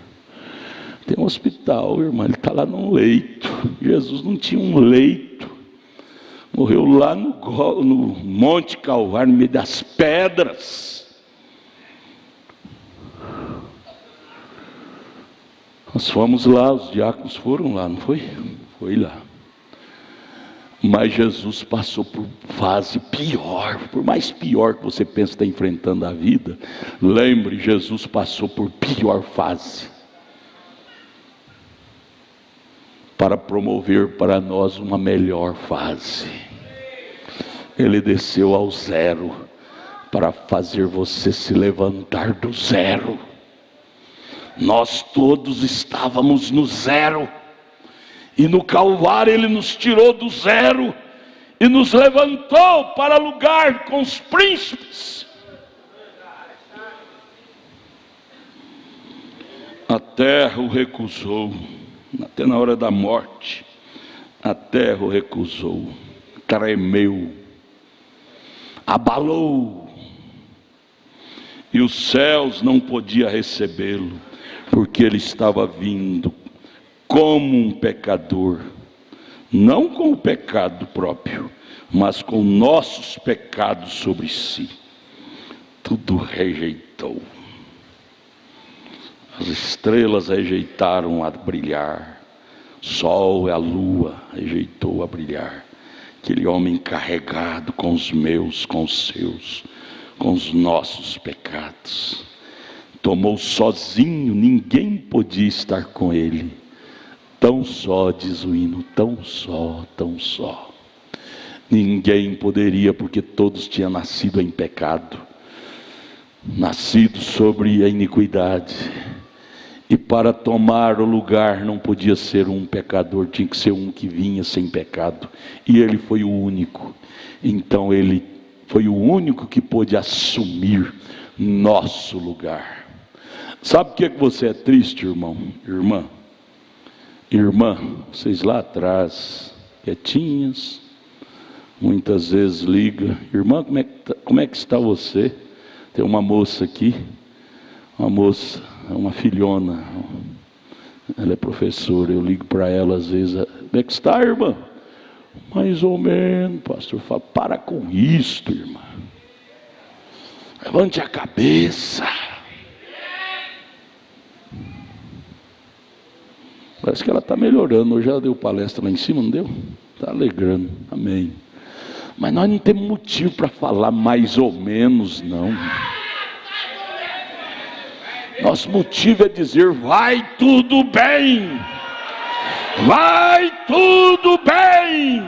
Tem um hospital, irmã, ele está lá num leito. Jesus não tinha um leito, morreu lá no Monte Calvário, no meio das pedras. Nós fomos lá, os diáconos foram lá, não foi? Foi lá. Mas Jesus passou por fase pior. Por mais pior que você pensa estar enfrentando a vida, lembre, Jesus passou por pior fase, para promover para nós uma melhor fase. Ele desceu ao zero, para fazer você se levantar do zero. Nós todos estávamos no zero, e no Calvário Ele nos tirou do zero e nos levantou para lugar com os príncipes. A terra o recusou, até na hora da morte. A terra o recusou, tremeu, abalou, e os céus não podiam recebê-lo, porque Ele estava vindo como um pecador, não com o pecado próprio, mas com nossos pecados sobre si. Tudo rejeitou. As estrelas rejeitaram a brilhar, o sol e a lua rejeitou a brilhar. Aquele homem carregado com os meus, com os seus, com os nossos pecados, tomou sozinho, ninguém podia estar com Ele. Tão só, diz o hino, tão só, tão só. Ninguém poderia, porque todos tinham nascido em pecado, nascido sobre a iniquidade. E para tomar o lugar não podia ser um pecador, tinha que ser um que vinha sem pecado. E Ele foi o único. Então Ele foi o único que pôde assumir nosso lugar. Sabe por que você é triste, irmão, irmã? Irmã, vocês lá atrás, quietinhas, muitas vezes liga: irmã, como é que está você? Tem uma moça aqui, uma moça, uma filhona, ela é professora, eu ligo para ela às vezes: como é que está, irmã? Mais ou menos, pastor. Fala: para com isto, irmã, levante a cabeça. Parece que ela está melhorando. Hoje ela deu palestra lá em cima, não deu? Está alegrando, amém. Mas nós não temos motivo para falar mais ou menos, não. Nosso motivo é dizer: vai tudo bem, vai tudo bem,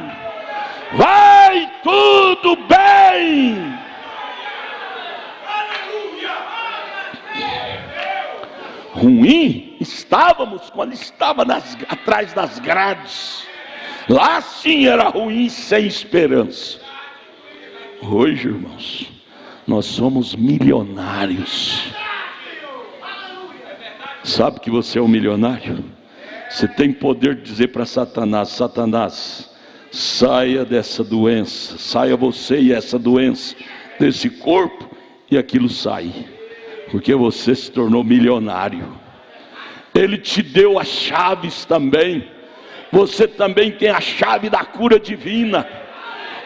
vai tudo bem. Ruim estávamos quando estava atrás das grades. Lá sim era ruim, sem esperança. Hoje, irmãos, nós somos milionários. Sabe que você é um milionário? Você tem poder de dizer para Satanás: Satanás, saia dessa doença, saia você e essa doença desse corpo, e aquilo sai, porque você se tornou milionário. Ele te deu as chaves também. Você também tem a chave da cura divina.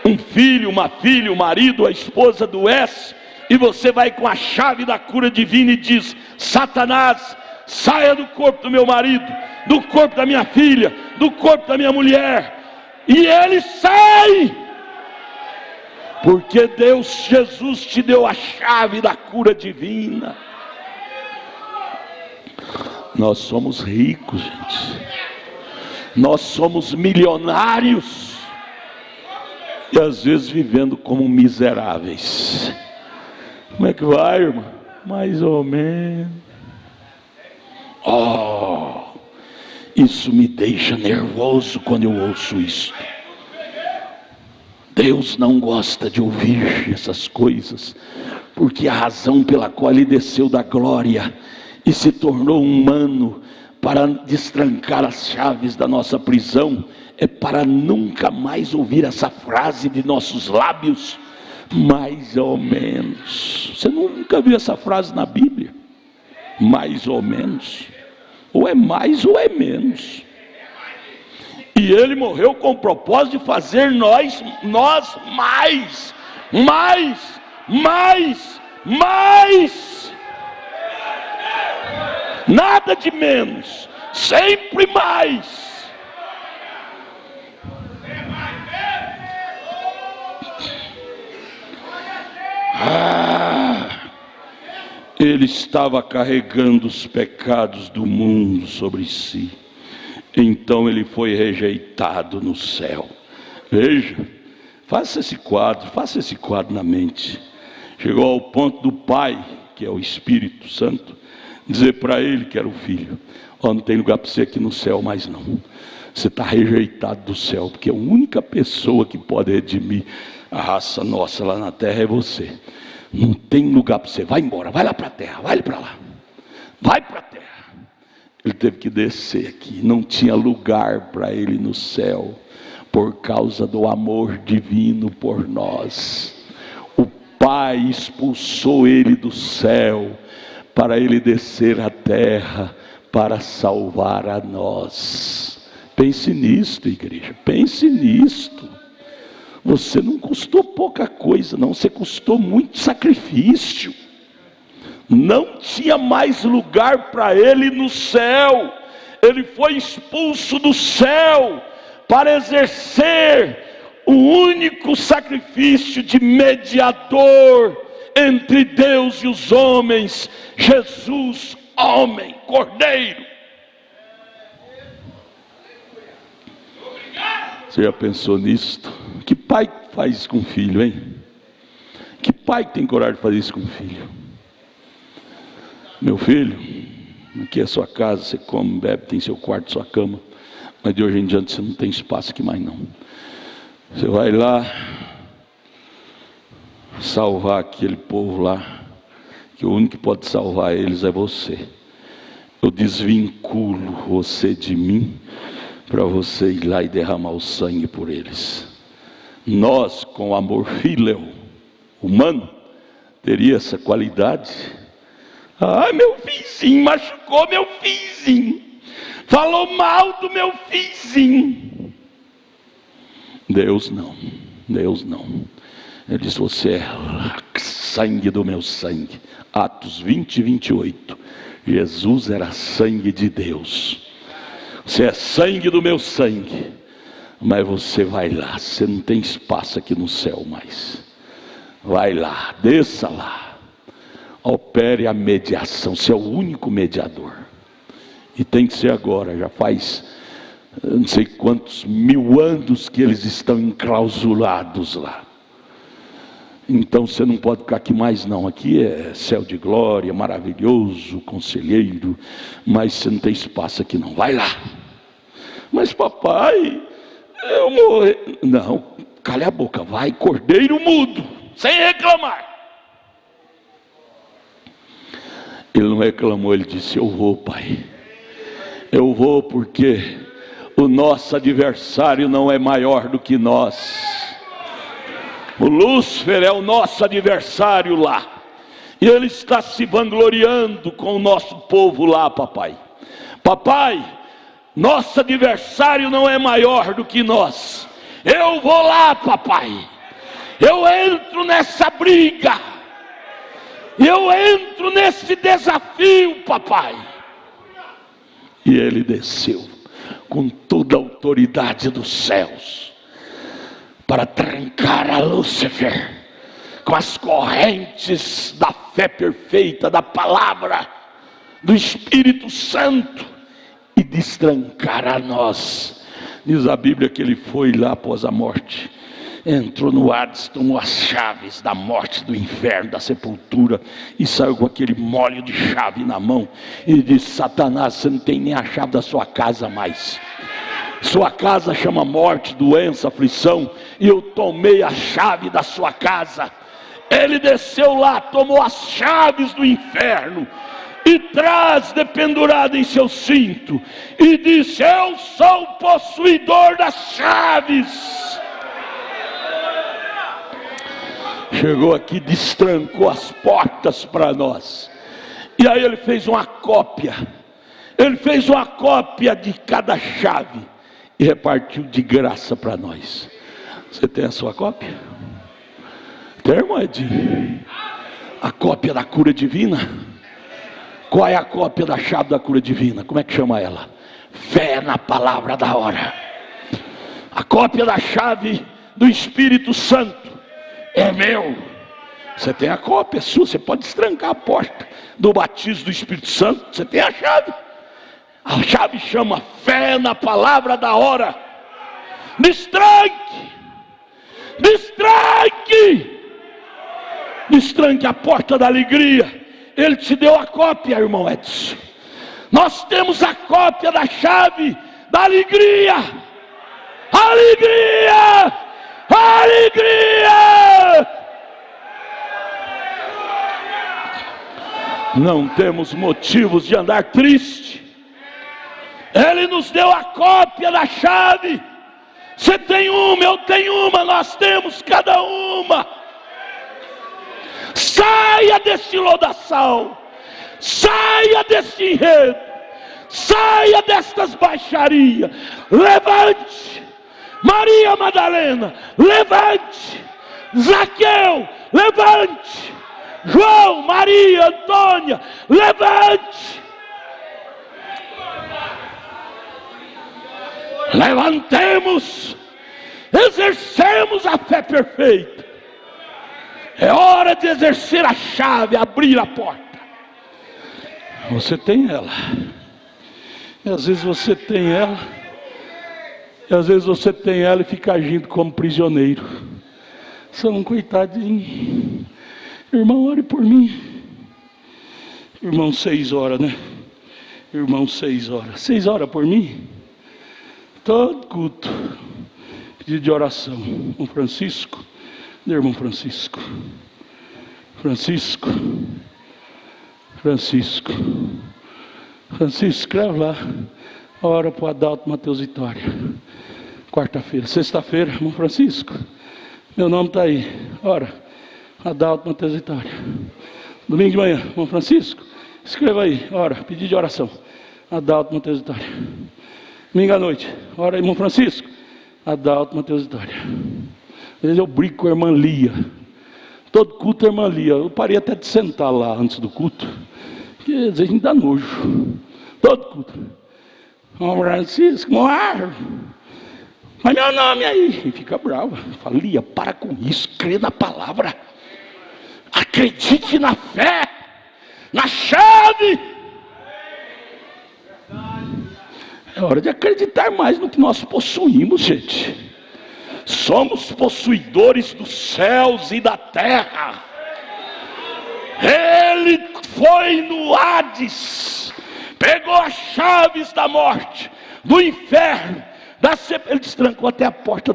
Um filho, uma filha, o marido, a esposa adoece, e você vai com a chave da cura divina e diz: Satanás, saia do corpo do meu marido, do corpo da minha filha, do corpo da minha mulher. E ele sai, porque Deus, Jesus, te deu a chave da cura divina. Nós somos ricos, gente. Nós somos milionários, e às vezes vivendo como miseráveis. Como é que vai, irmão? Mais ou menos. Isso me deixa nervoso quando eu ouço isso. Deus não gosta de ouvir essas coisas, porque a razão pela qual ele desceu da glória e se tornou humano para destrancar as chaves da nossa prisão é para nunca mais ouvir essa frase de nossos lábios: mais ou menos. Você nunca viu essa frase na Bíblia? Mais ou menos. Ou é mais ou é menos. E ele morreu com o propósito de fazer nós mais. Nada de menos, sempre mais. Ele estava carregando os pecados do mundo sobre si. Então ele foi rejeitado no céu. Veja, faça esse quadro na mente. Chegou ao ponto do Pai, que é o Espírito Santo, dizer para ele, que era o Filho: não tem lugar para você aqui no céu mais não. Você está rejeitado do céu, porque a única pessoa que pode redimir a raça nossa lá na terra é você. Não tem lugar para você, vai embora, vai lá para a terra, vai para lá, vai para a terra. Ele teve que descer aqui, não tinha lugar para ele no céu, por causa do amor divino por nós. O Pai expulsou ele do céu, para ele descer à terra, para salvar a nós. Pense nisto, igreja, pense nisto. Você não custou pouca coisa, não, você custou muito sacrifício. Não tinha mais lugar para ele no céu. Ele foi expulso do céu para exercer o único sacrifício de mediador entre Deus e os homens, Jesus, homem, cordeiro. Você já pensou nisto? Que pai faz isso com o filho, hein? Que pai tem coragem de fazer isso com o filho? Meu filho, aqui é a sua casa, você come, bebe, tem seu quarto, sua cama, mas de hoje em diante você não tem espaço aqui mais não. Você vai lá salvar aquele povo lá, que o único que pode salvar eles é você. Eu desvinculo você de mim, para você ir lá e derramar o sangue por eles. Nós, com o amor filial, humano, teria essa qualidade. Meu vizinho machucou meu vizinho, falou mal do meu vizinho. Deus não. Ele diz: você é sangue do meu sangue. Atos 20, 28. Jesus era sangue de Deus. Você é sangue do meu sangue. Mas você vai lá, você não tem espaço aqui no céu mais. Vai lá, desça lá. Opere a mediação, você é o único mediador. E tem que ser agora, já faz não sei quantos mil anos que eles estão enclausurados lá. Então você não pode ficar aqui mais não. Aqui é céu de glória, maravilhoso, conselheiro. Mas você não tem espaço aqui não, vai lá. Mas papai, eu morri. Não, cale a boca, vai, cordeiro mudo, sem reclamar. Ele não reclamou, ele disse: eu vou, pai. Eu vou porque o nosso adversário não é maior do que nós. O Lúcifer é o nosso adversário lá. E ele está se vangloriando com o nosso povo lá, papai. Papai, nosso adversário não é maior do que nós. Eu vou lá, papai. Eu entro nessa briga. Eu entro nesse desafio, papai. E ele desceu com toda a autoridade dos céus para trancar a Lúcifer com as correntes da fé perfeita, da palavra, do Espírito Santo, e destrancar a nós. Diz a Bíblia que ele foi lá após a morte, entrou no Hades, tomou as chaves da morte, do inferno, da sepultura, e saiu com aquele molho de chave na mão, e disse: Satanás, você não tem nem a chave da sua casa mais. Sua casa chama morte, doença, aflição, e eu tomei a chave da sua casa. Ele desceu lá, tomou as chaves do inferno, e traz dependurado em seu cinto, e disse: eu sou o possuidor das chaves. Chegou aqui, destrancou as portas para nós. E aí ele fez uma cópia. Ele fez uma cópia de cada chave e repartiu de graça para nós. Você tem a sua cópia? Tem, irmão Edinho? A cópia da cura divina? Qual é a cópia da chave da cura divina? Como é que chama ela? Fé na palavra da hora. A cópia da chave do Espírito Santo é meu. Você tem a cópia sua, você pode destrancar a porta do batismo do Espírito Santo. Você tem a chave. A chave chama fé na palavra da hora. Destranque, destranque, destranque a porta da alegria. Ele te deu a cópia, irmão Edson. Nós temos a cópia da chave da alegria. Alegria, alegria. Não temos motivos de andar triste. Ele nos deu a cópia da chave. Você tem uma, eu tenho uma, nós temos cada uma. Saia desse lodaçal, saia desse enredo, saia destas baixarias. Levante, Maria Madalena, levante, Zaqueu, levante, João, Maria, Antônia, levante. Levantemos, exercemos a fé perfeita. É hora de exercer a chave, abrir a porta. Você tem ela. E às vezes você tem ela. E às vezes você tem ela e fica agindo como prisioneiro. Você é um coitadinho. Irmão, ore por mim. Irmão, 6 horas, né? Irmão, 6 horas. 6 horas por mim? Todo culto. Pedido de oração. Com Francisco. Irmão Francisco, Francisco, Francisco, Francisco, escreve lá, ora para o Adalto Mateus Vitória, quarta-feira, sexta-feira, irmão Francisco, meu nome está aí, ora, Adalto Mateus Vitória, domingo de manhã, irmão Francisco, escreva aí, ora, pedido de oração, Adalto Mateus Vitória, domingo à noite, ora, irmão Francisco, Adalto Mateus Vitória. Às vezes eu brigo com a irmã Lia. Todo culto a irmã Lia. Eu parei até de sentar lá antes do culto. Porque às vezes me dá nojo. Todo culto. São Francisco, Moar, mas meu nome aí. E fica bravo. Fala, Lia, para com isso, crê na palavra. Acredite na fé, na chave. É hora de acreditar mais no que nós possuímos, gente. Somos possuidores dos céus e da terra. Ele foi no Hades, pegou as chaves da morte, do inferno, ele destrancou até a porta,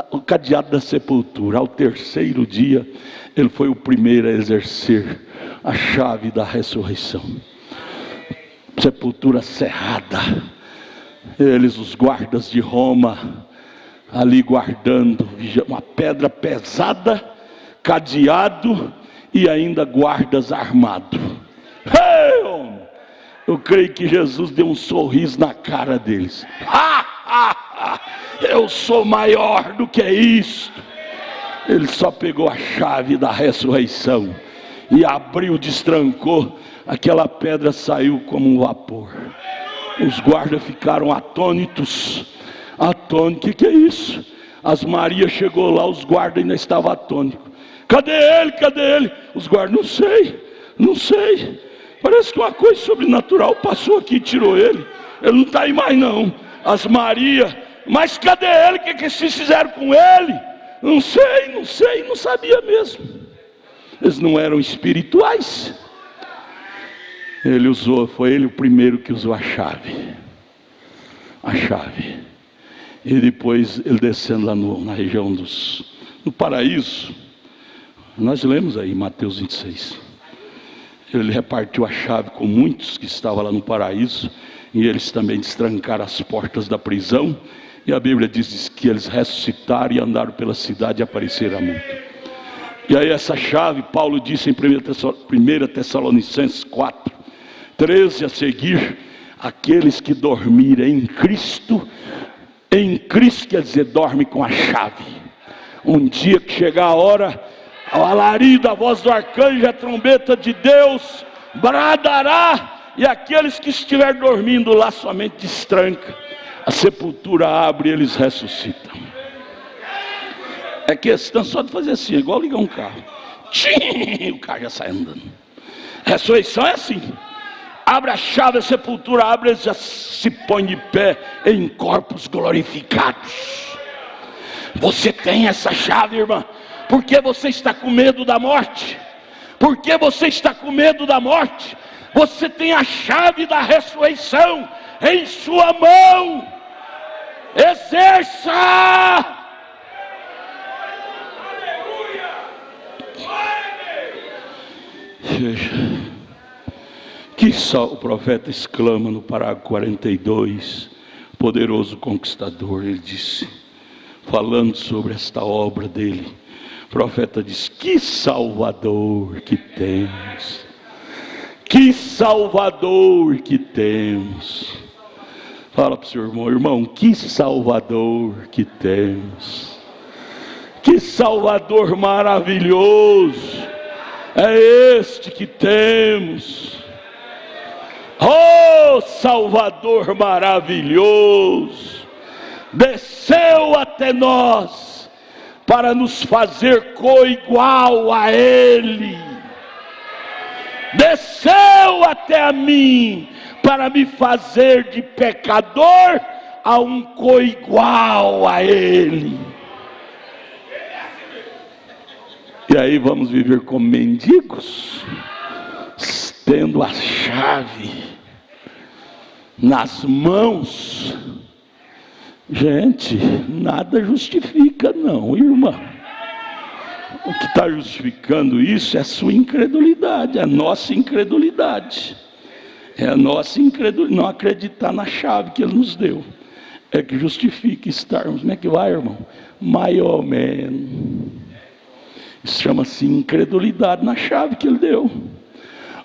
o cadeado da sepultura. Ao terceiro dia, ele foi o primeiro a exercer a chave da ressurreição. Sepultura cerrada. Eles, os guardas de Roma, ali guardando, uma pedra pesada, cadeado e ainda guardas armados. Eu creio que Jesus deu um sorriso na cara deles. Eu sou maior do que isto. Ele só pegou a chave da ressurreição e abriu, destrancou, aquela pedra saiu como um vapor. Os guardas ficaram atônitos. O que é isso? As Maria chegou lá, os guardas ainda estavam atônitos. Cadê ele? Os guardas, não sei. Parece que uma coisa sobrenatural passou aqui e tirou ele. Ele não está aí mais não. As Maria, mas cadê ele? O que vocês fizeram com ele? Não sei, não sabia mesmo. Eles não eram espirituais. Foi ele o primeiro que usou a chave. E depois ele descendo lá na região do paraíso. Nós lemos aí Mateus 26. Ele repartiu a chave com muitos que estavam lá no paraíso. E eles também destrancaram as portas da prisão. E a Bíblia diz que eles ressuscitaram e andaram pela cidade e apareceram a muito. E aí essa chave, Paulo disse em 1 Tessalonicenses 4, 13 a seguir: aqueles que dormirem em Cristo quer dizer, dorme com a chave. Um dia que chegar a hora, o alarido, a voz do arcanjo, a trombeta de Deus bradará, e aqueles que estiverem dormindo lá somente destranca, a sepultura abre e eles ressuscitam. É questão só de fazer assim, igual ligar um carro. Tchim, o carro já sai andando. Ressurreição é assim. Abre a chave, a sepultura abre, eles já se põem de pé em corpos glorificados. Você tem essa chave, irmã. Por que você está com medo da morte? Por que você está com medo da morte? Você tem a chave da ressurreição em sua mão. Exerça! Que só o profeta exclama no parágrafo 42, poderoso conquistador, ele disse, falando sobre esta obra dele, o profeta diz: que Salvador que temos, que Salvador que temos. Fala para o seu irmão, que Salvador que temos, que Salvador maravilhoso é este que temos. Oh, Salvador maravilhoso, desceu até nós para nos fazer coigual a Ele. Desceu até a mim para me fazer de pecador a um coigual a Ele. E aí vamos viver como mendigos, tendo a chave nas mãos. Gente, nada justifica não, irmã. O que está justificando isso é a sua incredulidade, a nossa incredulidade. É a nossa incredulidade, não acreditar na chave que Ele nos deu. É que justifica estarmos, como é que vai, irmão? Mais ou menos. Isso chama-se incredulidade na chave que Ele deu.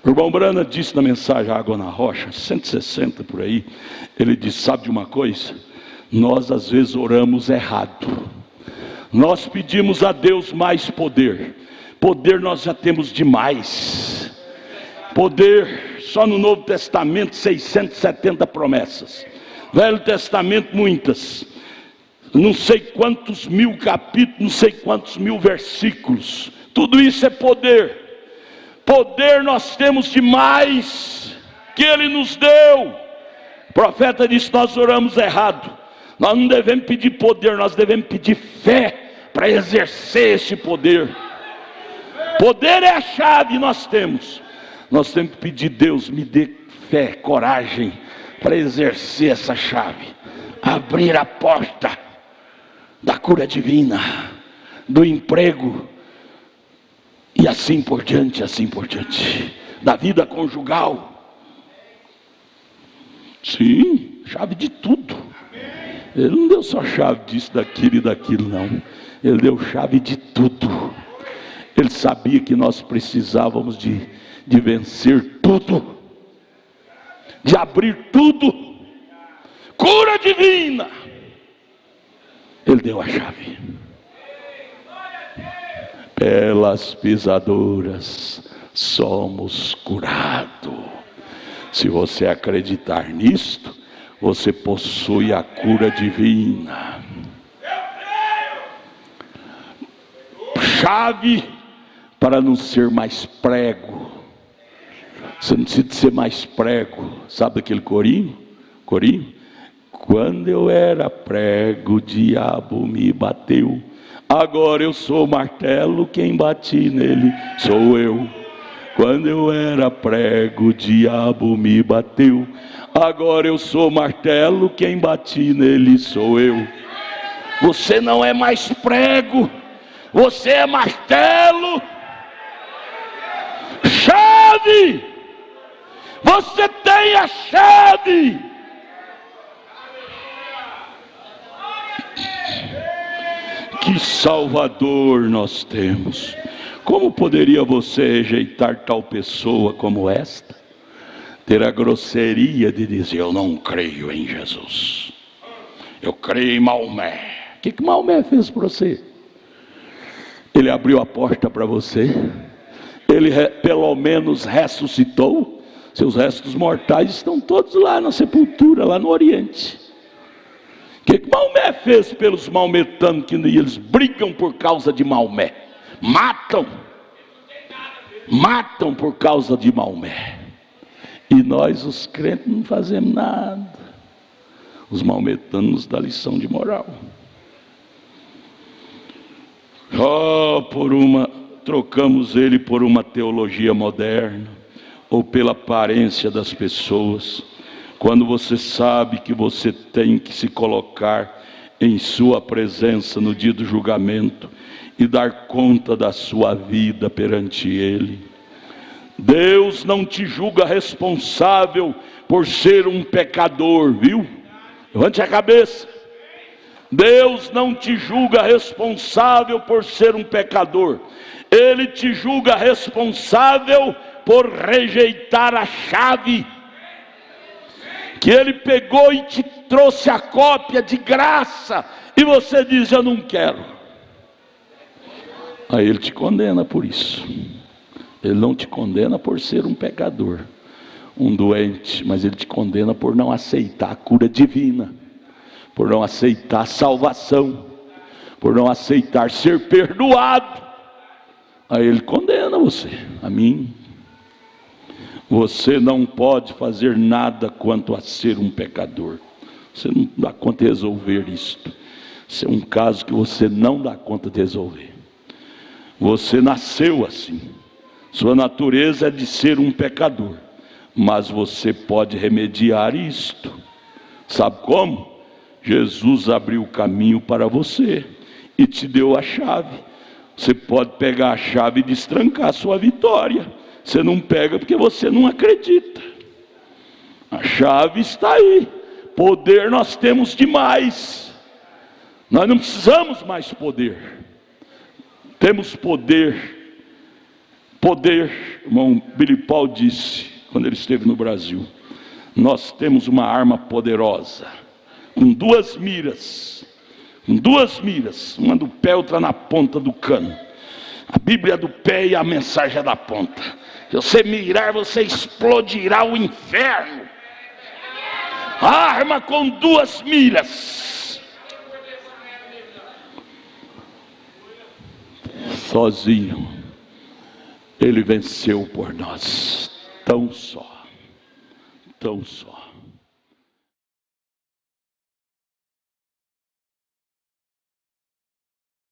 O irmão Brana disse na mensagem Água na Rocha, 160 por aí, ele disse: sabe de uma coisa? Nós às vezes oramos errado. Nós pedimos a Deus mais poder. Poder nós já temos demais. Poder, só no Novo Testamento 670 promessas. Velho Testamento, muitas. Não sei quantos mil capítulos, não sei quantos mil versículos. Tudo isso é poder. Poder nós temos demais que Ele nos deu. O profeta disse: nós oramos errado. Nós não devemos pedir poder, nós devemos pedir fé para exercer esse poder. Poder é a chave, nós temos. Nós temos que pedir: Deus, me dê fé, coragem para exercer essa chave, abrir a porta da cura divina, do emprego, e assim por diante, da vida conjugal. Sim, chave de tudo. Ele não deu só chave disso, daquilo e daquilo, não. Ele deu chave de tudo. Ele sabia que nós precisávamos de vencer tudo, de abrir tudo. Cura divina. Ele deu a chave. Pelas pisaduras somos curados. Se você acreditar nisto, você possui a cura divina. Chave para não ser mais prego. Você não precisa ser mais prego. Sabe aquele corinho? Quando eu era prego, o diabo me bateu. Agora eu sou martelo, quem bate nele sou eu. Quando eu era prego, o diabo me bateu. Agora eu sou martelo, quem bate nele sou eu. Você não é mais prego, você é martelo. Chave! Você tem a chave. Que Salvador nós temos. Como poderia você rejeitar tal pessoa como esta? Ter a grosseria de dizer: eu não creio em Jesus, eu creio em Maomé. O que Maomé fez para você? Ele abriu a porta para você. Ele pelo menos ressuscitou. Seus restos mortais estão todos lá na sepultura, lá no Oriente. O que Maomé fez pelos maometanos, que eles brigam por causa de Maomé? Matam por causa de Maomé. E nós, os crentes, não fazemos nada. Os maometanos nos dão lição de moral. Trocamos ele por uma teologia moderna, ou pela aparência das pessoas. Quando você sabe que você tem que se colocar em sua presença no dia do julgamento e dar conta da sua vida perante Ele. Deus não te julga responsável por ser um pecador, viu? Levante a cabeça. Deus não te julga responsável por ser um pecador. Ele te julga responsável por rejeitar a chave que Ele pegou e te trouxe a cópia de graça, e você diz: eu não quero. Aí Ele te condena por isso. Ele não te condena por ser um pecador, um doente, mas Ele te condena por não aceitar a cura divina, por não aceitar a salvação, por não aceitar ser perdoado. Aí Ele condena você, a mim. Você não pode fazer nada quanto a ser um pecador. Você não dá conta de resolver isto. Isso é um caso que você não dá conta de resolver. Você nasceu assim. Sua natureza é de ser um pecador. Mas você pode remediar isto. Sabe como? Jesus abriu o caminho para você e te deu a chave. Você pode pegar a chave e destrancar a sua vitória. Você não pega porque você não acredita. A chave está aí. Poder nós temos demais. Nós não precisamos mais poder. Temos poder. Poder, irmão Billy Paul disse, quando ele esteve no Brasil: nós temos uma arma poderosa, com duas miras, uma do pé, outra na ponta do cano. A Bíblia é do pé e a mensagem é da ponta. Se você mirar, você explodirá o inferno. arma com 2 miras. Sozinho, Ele venceu por nós. Tão só.